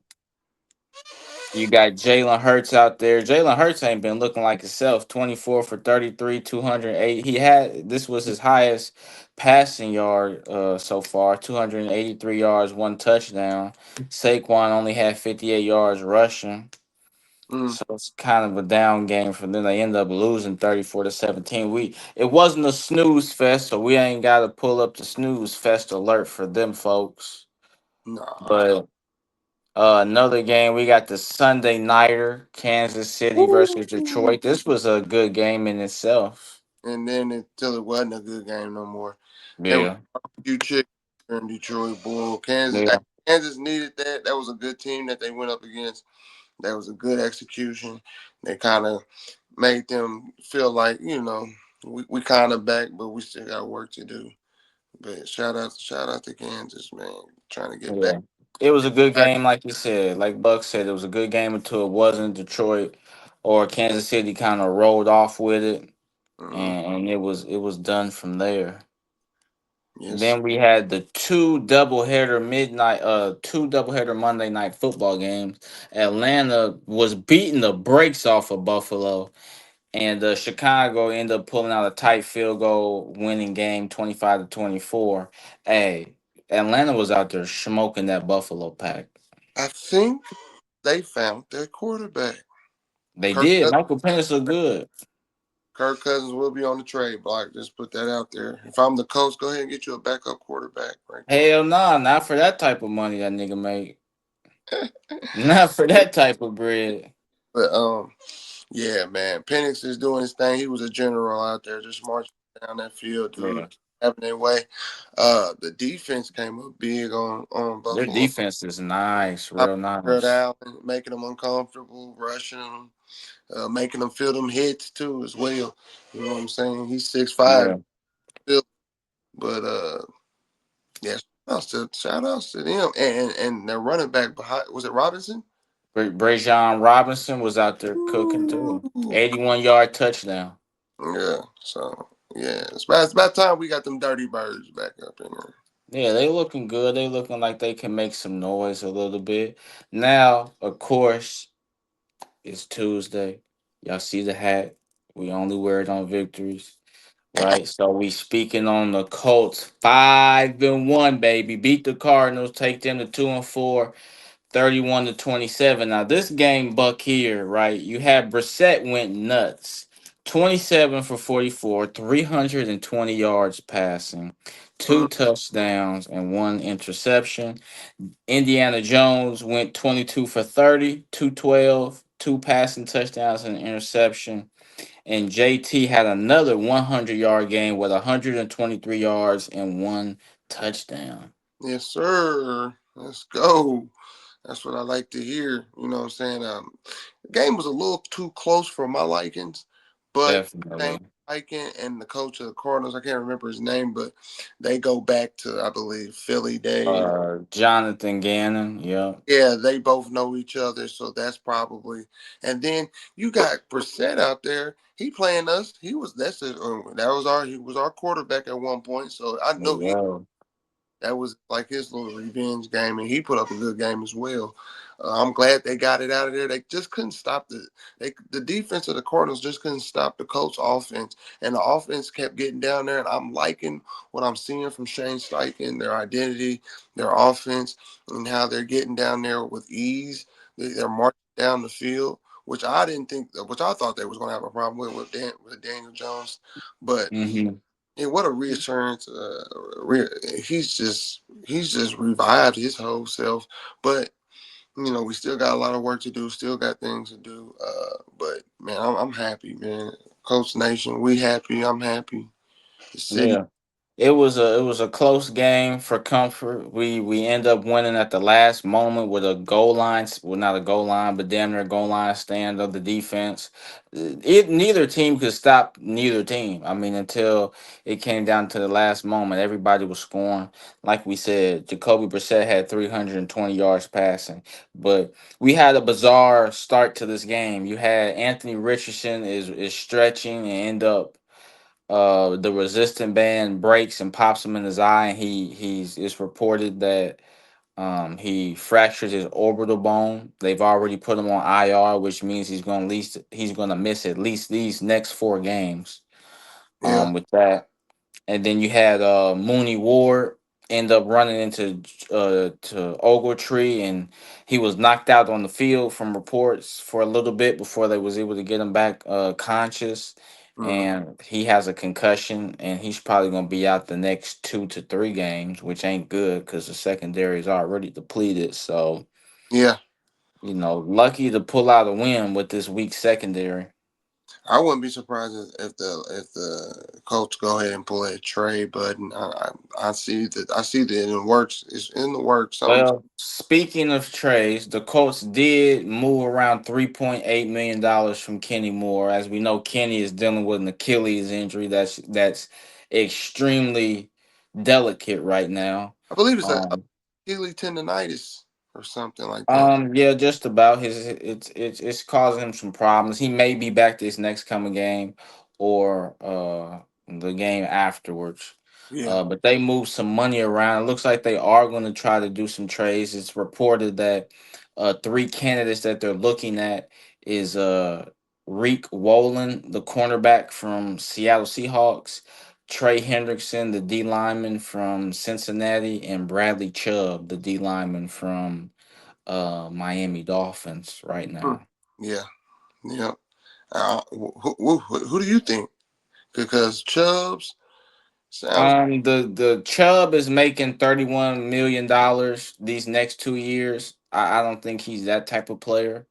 you got Jalen Hurts out there. Jalen Hurts ain't been looking like himself. 24 for 33, 208. He had this was his highest passing yard so far. 283 yards, one touchdown. Saquon only had 58 yards rushing. Mm, So it's kind of a down game for them. They end up losing 34 to 17. It wasn't a snooze fest, so we ain't gotta pull up the snooze fest alert for them folks. nah. But another game, we got the Sunday nighter, Kansas City versus Woo! Detroit. This was a good game in itself. And then until it wasn't a good game no more. They were Yeah, few chickens in Detroit. Bull. yeah, Kansas needed that. That was a good team that they went up against. That was a good execution. They kind of made them feel like, we kind of back, but we still got work to do. But shout out to Kansas, man, trying to get back. yeah. It was a good back. game, like you said. Like Buck said, it was a good game until it wasn't. Detroit or Kansas City kind of rolled off with it, Mhm. and it was done from there. Yes, Then we had the two doubleheader Monday night football games. Atlanta was beating the brakes off of Buffalo, and Chicago ended up pulling out a tight field goal, winning game 25-24. Hey, Atlanta was out there smoking that Buffalo pack. I think they found their quarterback. They Kirk did. Cousins, Michael Penix looked good. Kirk Cousins will be on the trade block. Just put that out there. If I'm the coach, go ahead and get you a backup quarterback right Hell nah, not for that type of money that nigga made. Not for there. that type of bread. But yeah, man, Penix is doing his thing. He was a general out there, just marching down that field, dude, Yeah. having their way. The defense came up big on Their Buffalo. defense is nice, I real figured nice. out making them uncomfortable, rushing them, making them feel them hits too as well. You know what I'm saying? He's 6'5", Yeah. but yeah. Shout outs to them and their running back behind, was it Robinson? Brajan Robinson was out there cooking too. Ooh. 81-yard touchdown. Yeah. So yeah, it's about time we got them dirty birds back up in there. Yeah, they looking good. They looking like they can make some noise a little bit. Now, of course, it's Tuesday. Y'all see the hat. We only wear it on victories. Right. So we speaking on the Colts. 5-1, baby. Beat the Cardinals, take them to 2-4. 31-27. Now this game, Buck here, right? You had Brissett went nuts. 27 for 44, 320 yards passing, two Mm, touchdowns, and one interception. Indiana Jones went 22 for 30, 212, two passing touchdowns and an interception. And JT had another 100-yard game with 123 yards and one touchdown. yes, sir. Let's go. That's what I like to hear. You know what I'm saying? The game was a little too close for my likings, but same Definitely. liking and the coach of the Cardinals, I can't remember his name, but they go back to I believe Philly days. Jonathan Gannon, yeah. Yeah, they both know each other, so that's probably. And then you got Brissett out there. He playing us. He was our quarterback at one point. So I know Yeah. that was like his little revenge game, and he put up a good game as well. I'm glad they got it out of there. They just couldn't stop the defense of the Cardinals just couldn't stop the Colts offense, and the offense kept getting down there. And I'm liking what I'm seeing from Shane Steichen, their identity, their offense, and how they're getting down there with ease. They're marching down the field, which I thought they was going to have a problem with Daniel Jones, but Hmm. and what a reassurance! He's just revived his whole self. But we still got a lot of work to do. Still got things to do. But man, I'm happy, man. Coach Nation, we happy. I'm happy. The city Yeah. It was a close game for comfort. We end up winning at the last moment with a goal line, well, not a goal line, but damn near goal line stand of the defense. Neither team could stop neither team. I mean, until it came down to the last moment, everybody was scoring. Like we said, Jacoby Brissett had 320 yards passing, but we had a bizarre start to this game. You had Anthony Richardson is stretching and end up the resistant band breaks and pops him in his eye, and he's it's reported that he fractured his orbital bone. They've already put him on IR, which means he's going to miss at least these next 4 games. Yeah. With that, and then you had Mooney Ward end up running into to Ogletree, and he was knocked out on the field from reports for a little bit before they was able to get him back conscious. Mm. And he has a concussion, and he's probably going to be out the next 2 to 3 games, which ain't good because the secondary is already depleted. So, Yeah. lucky to pull out a win with this weak secondary. I wouldn't be surprised if the Colts go ahead and pull that trade button. I see that in the works. It's in the works. Well, speaking of trades, the Colts did move around $3.8 million from Kenny Moore. As we know, Kenny is dealing with an Achilles injury that's extremely delicate right now. I believe it's a Um, Achilles tendonitis or something like that. yeah, just about it's causing him some problems. He may be back this next coming game or the game afterwards. Yeah. But they moved some money around. It looks like they are going to try to do some trades. It's reported that 3 candidates that they're looking at is Reek Wolin, the cornerback from Seattle Seahawks, Trey Hendrickson, the D lineman from Cincinnati, and Bradley Chubb, the D lineman from Miami Dolphins right Hmm. now. Yeah. Yeah. Who do you think? Because Chubbs sounds. The Chubb is making $31 million these next 2 years. I don't think he's that type of player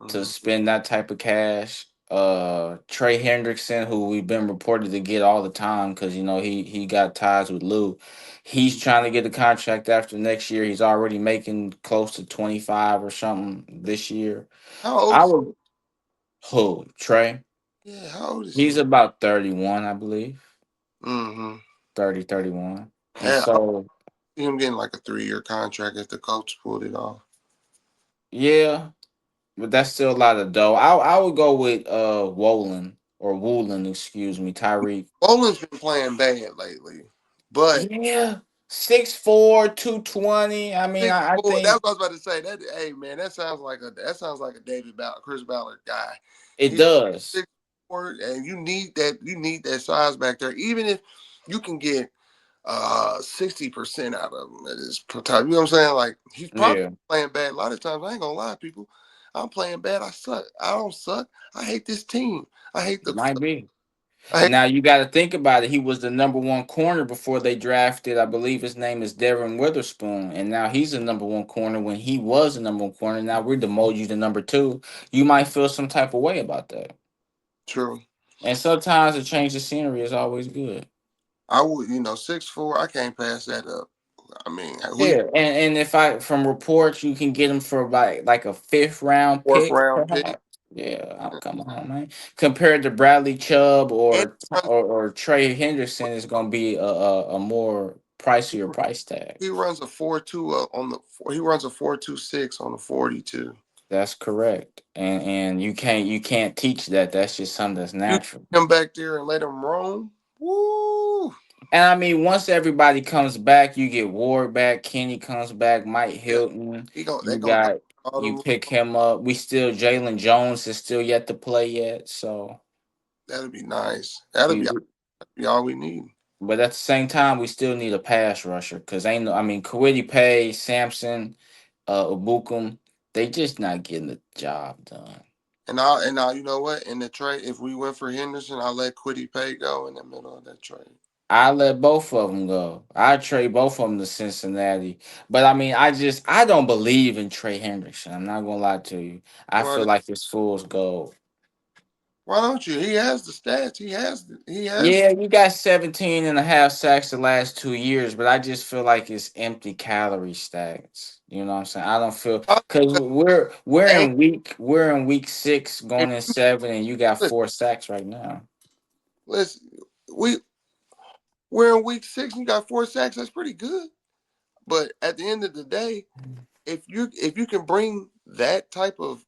to Mhm. spend that type of cash. Trey Hendrickson, who we've been reported to get all the time because he got ties with Lou. He's trying to get a contract after next year. He's already making close to 25 or something this year. How old I is? would who Trey? Yeah. How old is He's he? about 31, I believe. Mm-hmm. 30, 31. And Yeah. I so see him getting like a 3-year contract if the Colts pulled it off. yeah, but that's still a lot of dough. I would go with Woolen, excuse me, Tyreek. Bolin's been playing bad lately, but Yeah. 6'4", 220. I mean, six I four. That's think what I was about to say. That hey man, that sounds like a David Ballard, Chris Ballard guy. it He's does. 6'4", and you need that size back there. Even if you can get 60% out of him at his time, you know what I'm saying? Like he's probably Yeah, playing bad. A lot of times I ain't gonna lie, people. I'm playing bad. I suck. I don't suck. I hate this team. I hate the. might be. I hate. Now you got to think about it. He was the number one corner before they drafted. I believe his name is Devin Witherspoon, and now he's the number one corner when he was the number one corner. Now we're demoted you to number two. You might feel some type of way about that. True. And sometimes a change of scenery is always good. I would, 6'4". I can't pass that up. I mean, who you Yeah, and if I from reports you can get him for like a fifth round fourth pick, round pick? perhaps. Yeah, I'll come on, man. Compared to Bradley Chubb And or Trey Henderson is going to be a more pricier price tag. he runs a 4.2 he runs a 4.26 on the 42. That's correct, and you can't teach that. That's just something that's You natural. come back there and let him roam. Woo! And I mean, once everybody comes back, you get Ward back, Kenny comes back, Mike Yeah, Hilton. they You gonna knock got all you them. pick him up. We still Jalen Jones is still yet to play yet. So That'd be nice. That'll we, be, we- be all we need. but at the same time, we still need a pass rusher because ain't no. I mean, Kwity Paye, Sampson, Ibukum, they just not getting the job done. And I, you know what? In the trade, if we went for Henderson, I'll let Quiddy Pay go in the middle of that trade. I let both of them go. I trade both of them to Cincinnati. But I mean, I don't believe in Trey Hendrickson. I'm not gonna lie to you. I Well, feel like this fool's gold. Why don't you? He has the stats. He has. Yeah, you got 17 and a half sacks the last 2 years, but I just feel like it's empty calorie stats. You know what I'm saying? I don't feel because Ain't we're in week 6 if going in you 7, and you got listen, 4 sacks right now. listen, we we're in week 6. You got 4 sacks. That's pretty good. But at the end of the day, if you can bring that type of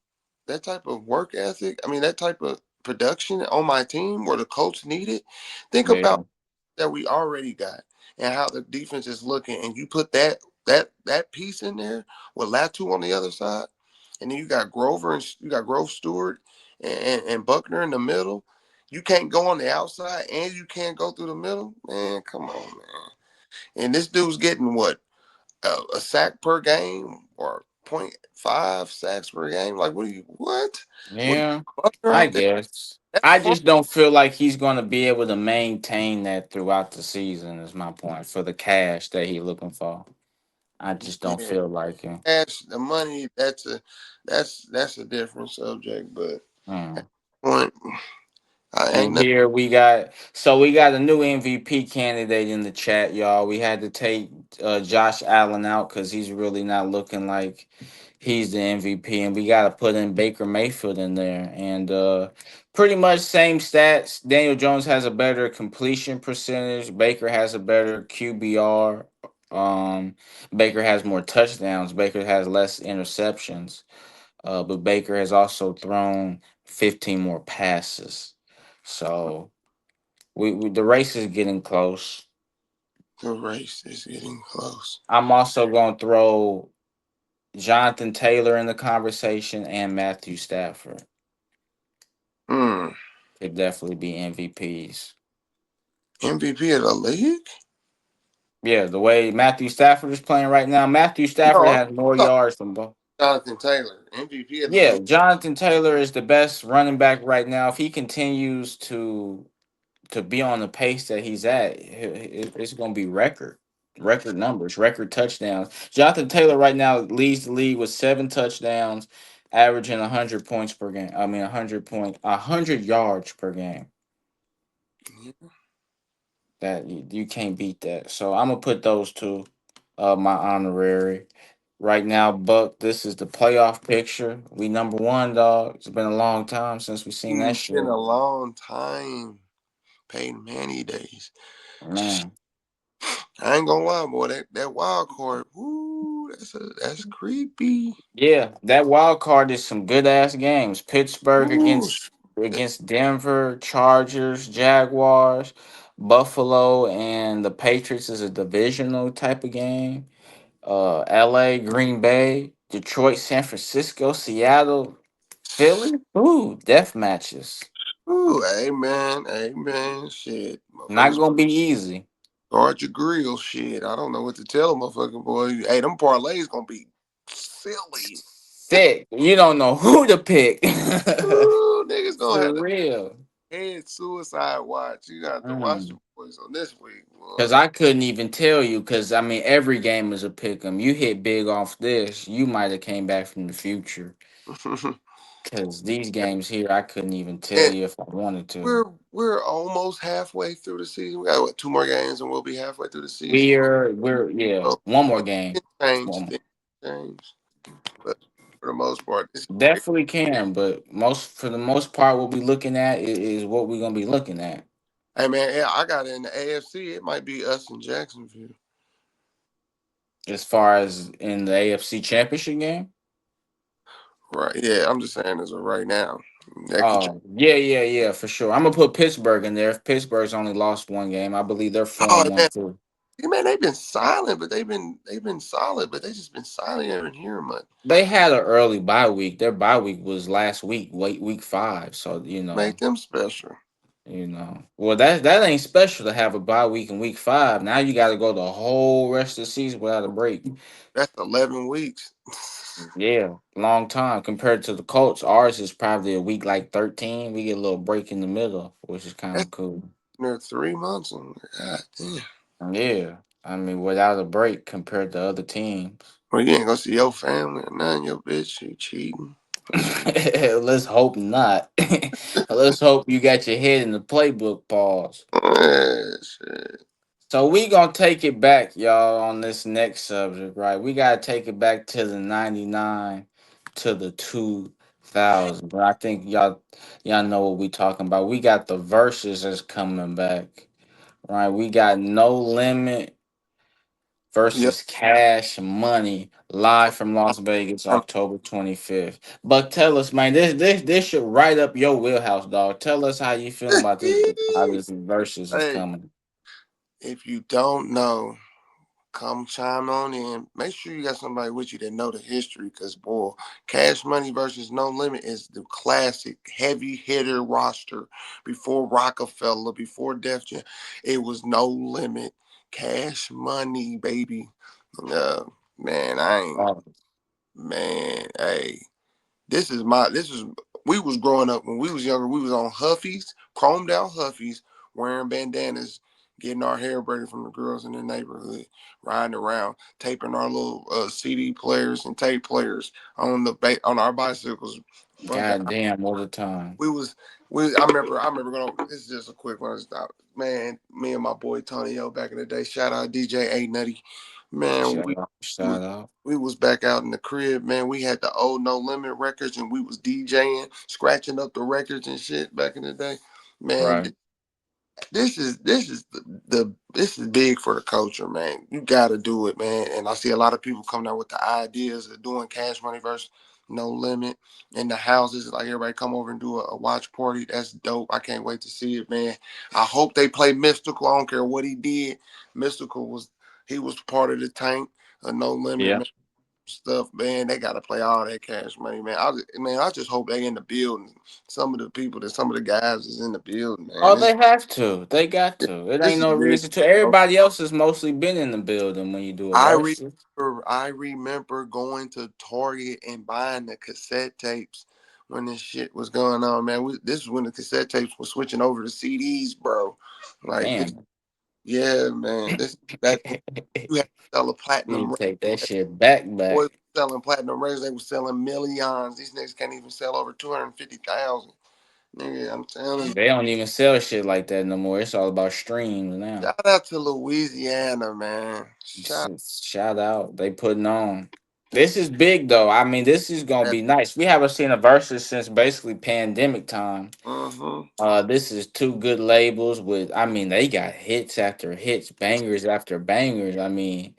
work ethic, I mean that type of production on my team where the coach need it, think about Yeah, that we already got and how the defense is looking, and you put that piece in there with Latu on the other side, and then you got Grover and you got Grove Stewart and Buckner in the middle. You can't go on the outside and you can't go through the middle. Man, come on, man. And this dude's getting what, a sack per game or point 0.5 sacks per game? Like, what? With yeah, Buckner I out there, guess. that's I fine. just don't feel like he's going to be able to maintain that throughout the season. Is my point for the cash that he's looking for. I just don't Yeah, feel like it. cash, the money, that's a different subject. But Mm. point, I ain't And nothing. here we got a new MVP candidate in the chat, y'all. We had to take Josh Allen out because he's really not looking like he's the MVP, and we got to put in Baker Mayfield in there. And pretty much same stats. Daniel Jones has a better completion percentage. Baker has a better QBR. Baker has more touchdowns. Baker has less interceptions. But Baker has also thrown 15 more passes. So we the race is getting close. The race is getting close. I'm also going to throw Jonathan Taylor in the conversation and Matthew Stafford. Hmm. Could definitely be MVPs. MVP of the league? Yeah, the way Matthew Stafford is playing right now, Matthew No, Stafford I'm has more talking yards than both. Jonathan Taylor, MVP of the Yeah, league. Jonathan Taylor is the best running back right now. If he continues to be on the pace that he's at, it's going to be record numbers, record touchdowns. Jonathan Taylor right now leads the league with 7 touchdowns, averaging 100 points per game. I mean, 100 yards per game. That you can't beat that. So I'm gonna put those two, my honorary. Right now, Buck, this is the playoff picture. We number one, dog. It's been a long time since we seen that It's been shit. a long time. Peyton Manny days. Man. I ain't gonna lie, boy. That wild card, woo, that's creepy. Yeah, that wild card is some good ass games. Pittsburgh Woo, against Denver, Chargers, Jaguars, Buffalo, and the Patriots is a divisional type of game. LA, Green Bay, Detroit, San Francisco, Seattle, Philly. Ooh, death matches. woo, amen, amen. Shit, Not motherfuckers, gonna be easy. guard your grill. Shit, I don't know what to tell them, motherfucking boy. Hey, them parlays gonna be silly. Sick. You don't know who to pick. Ooh, niggas gonna For have to real. head suicide watch. You got to watch the Mm. boys on this week, Cause boy. I couldn't even tell you. Cause I mean, every game is a pick 'em. You hit big off this, you might have came back from the future. Cause these games here, I couldn't even tell And you if I wanted to. we're almost halfway through the season. We got what, 2 more games, and we'll be halfway through the season. We're yeah, So one more things game. change, One things change. But for the most part, this is great. definitely can, but for the most part, what we looking at is what we're gonna be looking at Hey man, yeah, I got it in the AFC. It might be us in Jacksonville. as far as in the AFC Championship game. Right. Yeah, I'm just saying as of right now. That could change. Oh yeah, yeah, yeah, for sure. I'm gonna put Pittsburgh in there. If Pittsburgh's only lost one game, I believe they're four Oh and one man. too. Yeah, man, they've been silent, but they've been solid, but they just been silent. You haven't heard much. They had an early bye week. Their bye week was last week, week 5. So Make them special. well that ain't special to have a bye week in week 5. Now you got to go the whole rest of the season without a break. That's 11 weeks. Yeah, long time compared to the Colts. Ours is probably a week like 13. We get a little break in the middle, which is kind That's of cool. near 3 months. God damn. Yeah, I mean without a break compared to other teams. Well, you ain't gonna see your family or none. Your bitch, you cheating. Let's hope not. Let's hope you got your head in the playbook. Pause. Shit. So we gonna take it back, y'all, on this next subject, right? We gotta take it back to the '99 to the 2000. I think y'all know what we talking about. We got the verses that's coming back, right? We got No Limit Yep. versus Cash Money live from Las Vegas, October 25th. But tell us, man, this should right up your wheelhouse, dog. Tell us how you feeling about this. How this versus is Hey, coming. if you don't know, come chime on in. Make sure you got somebody with you that know the history, because boy, Cash Money versus No Limit is the classic heavy hitter roster. Before Rockefeller, before Def Jam, it was No Limit, Cash Money, baby. Uh, man, I ain't Oh, man. Hey, this is we was growing up when we was younger. We was on Huffies, chromed out Huffies, wearing bandanas, getting our hair braided from the girls in the neighborhood, riding around, taping our little CD players and tape players on on our bicycles. Fucking, goddamn, all the time. we was we. I remember going. This is just a quick one. Stop, man. Me and my boy Tony O back in the day. Shout out DJ A Nutty, man. Shout out, We shout out. we was back out in the crib, man. We had the old No Limit records, and we was DJing, scratching up the records and shit back in the day. Man, Right. this is big for the culture, man. You got to do it, man. And I see a lot of people coming out with the ideas of doing Cash Money versus No Limit in the houses. Like everybody come over and do a watch party. That's dope. I can't wait to see it, man. I hope they play Mystical. I don't care what he did. Mystical he was part of the tank. No Limit, Yeah. man, stuff, man. They got to play all that Cash Money, man. I just hope they in the building. Some of the guys is in the building, man. Oh, they have to. They got to. It ain't This is no big. reason to. Everybody else has mostly been in the building when you do a I versus. remember going to Target and buying the cassette tapes when this shit was going on, man. This is when the cassette tapes were switching over to CDs, bro. Like this, Damn. yeah, man. This back when you had to sell a platinum You record. take that shit back. Boys selling platinum records, they were selling millions. These niggas can't even sell over 250,000. Nigga, I'm telling you. They don't even sell shit like that no more. It's all about streams now. Shout out to Louisiana, man. Shout out. They putting on. This is big though. I mean, this is gonna out. be nice. We haven't seen a versus since basically pandemic time. Mm-hmm. This is two good labels with. I mean, they got hits after hits, bangers after bangers. I mean,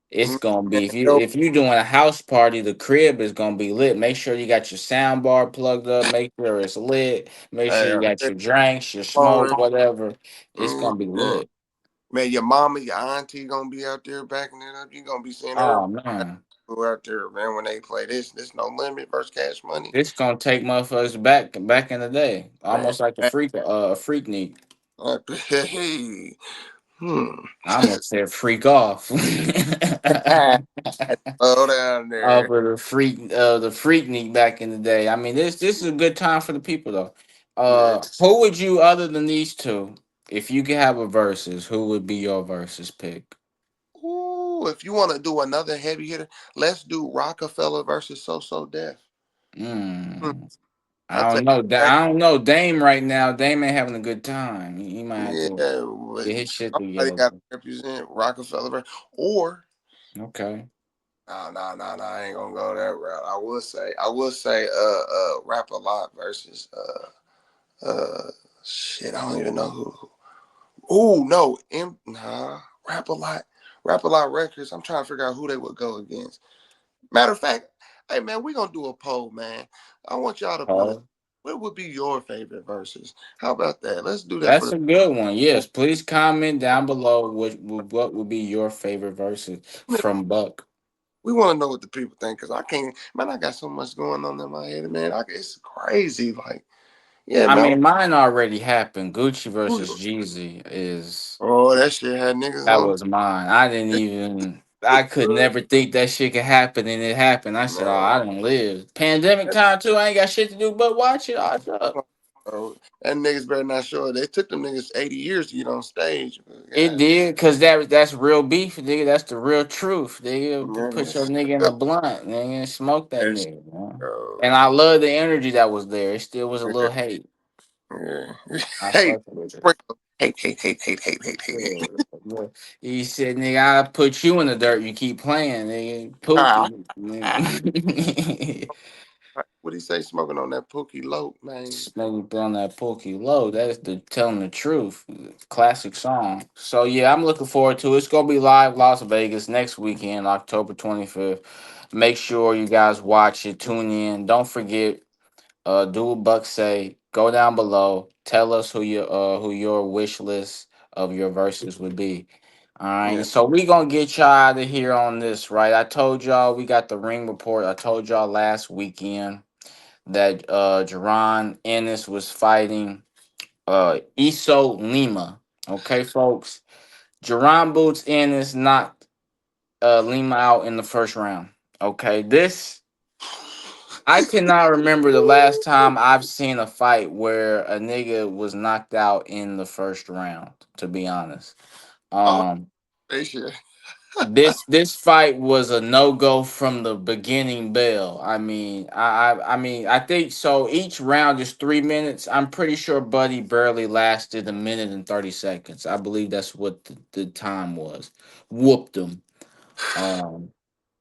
it's gonna Man, be yo, if you doing a house party, the crib is gonna be lit. Make sure you got your sound bar plugged up. Make sure it's lit. Make sure hey, you got hey, your drinks, your smoke, Lauren, whatever. It's gonna be mm-hmm. lit. Man, your mama, your auntie gonna be out there backing it up. You gonna be seeing Oh everybody man. out there, man, when they play this. This No Limit versus Cash Money. This gonna take motherfuckers back in the day, Man, almost like a freak neat. hey, hmm. I almost said freak off. Slow down there. For the freak neat back in the day. I mean, this is a good time for the people though. Yeah. Who would you other than these two, if you could have a versus, who would be your versus pick? Ooh, if you want to do another heavy hitter, let's do Rockefeller versus So Def. Hmm. Mm, I I take don't know. that. I don't know. Dame right now. Dame ain't having a good time. He might have Yeah, to but get his shit somebody together. got to represent Rockefeller or Okay. no, I ain't gonna go that route. I will say, Rap a Lot versus, shit, I don't even know who. Oh no, Rap a Lot Records. I'm trying to figure out who they would go against. Matter of fact, hey man, we gonna do a poll, man. I want y'all to put it. Oh, What would be your favorite verses? How about that? Let's do that for that's the. a good one. Yes, please comment down below what would be your favorite verses from Buck. We want to know what the people think, because I can't. Man, I got so much going on in my head, man. It's crazy. Like, yeah, I man. mean, mine already happened. Gucci versus Jeezy is Oh, that shit had niggas that on. was mine. I didn't even. I could never think that shit could happen, and it happened. I said, "Oh, Man, I don't live." Pandemic time too. I ain't got shit to do but watch it. Oh, up. bro, that niggas better not show it. They took them niggas 80 years to get on stage. It God, did, cause that's real beef, nigga. That's the real truth, nigga. man, Put your nigga in a blunt, nigga, and smoke that nigga, man. And I love the energy that was there. It still was a little Yeah. hate. Yeah. I Hey, fuck with it. hate, hate, hate, hate, hate, hate, hate, hate. Yeah. Yeah. He said, nigga, I put you in the dirt. You keep playing, nigga. Ah, Pookie. Nigga. what do you say? Smoking on that pookie low, man. Smoke on that Pookie Low. That's the telling the truth. Classic song. So yeah, I'm looking forward to it. It's gonna be live Las Vegas next weekend, October 25th. Make sure you guys watch it, tune in. Don't forget, do what Buck say. Go down below. Tell us who your wish list of your verses would be. All right. Yeah. So we gonna get y'all out of here on this, right? I told y'all we got the ring report. I told y'all last weekend that Jerron Ennis was fighting Iso Lima. Okay, folks. Jerron Boots Ennis knocked Lima out in the first round. Okay, this I cannot remember the last time I've seen a fight where a nigga was knocked out in the first round. To be honest, Oh, um, they should. this fight was a no go from the beginning bell. I think so. Each round is 3 minutes. I'm pretty sure Buddy barely lasted a minute and 30 seconds. I believe that's what the time was. Whooped him. Um,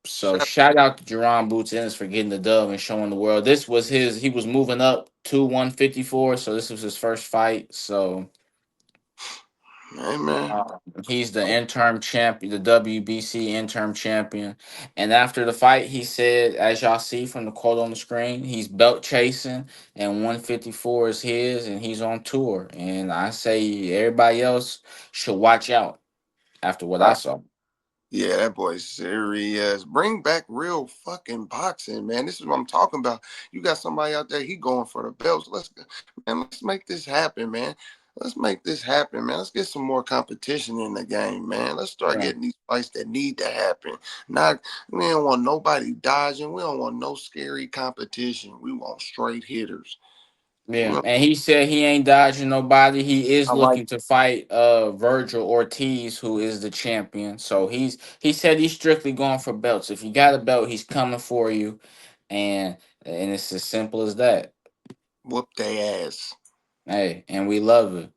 so Shut shout out to Jerron Boots Ennis for getting the dub and showing the world. This was his. He was moving up to 154. So this was his first fight. So hey, man. he's the interim champion, the WBC interim champion. And after the fight, he said, as y'all see from the quote on the screen, he's belt chasing and 154 is his and he's on tour. And I say everybody else should watch out after what I saw. Yeah, that boy's serious. Bring back real fucking boxing, man. This is what I'm talking about. You got somebody out there, he going for the belts. Let's make this happen, man. Let's make this happen, man. Let's get some more competition in the game, man. Let's start Yeah. getting these fights that need to happen. Not We don't want nobody dodging. We don't want no scary competition. We want straight hitters. Yeah, Well, and he said he ain't dodging nobody. He is I like looking to fight Virgil Ortiz, who is the champion. So he said he's strictly going for belts. If you got a belt, he's coming for you, and it's as simple as that. whoop their ass. Hey, and we love it.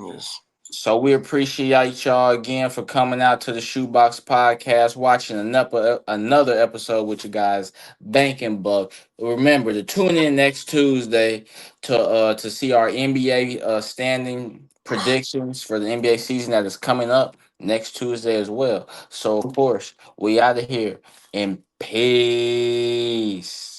Yes. So we appreciate y'all again for coming out to the ShoeBox Podcast, watching another episode with you guys, Bank and Buck. Remember to tune in next Tuesday to see our NBA standing predictions for the NBA season that is coming up next Tuesday as well. So of course we out of here, and peace.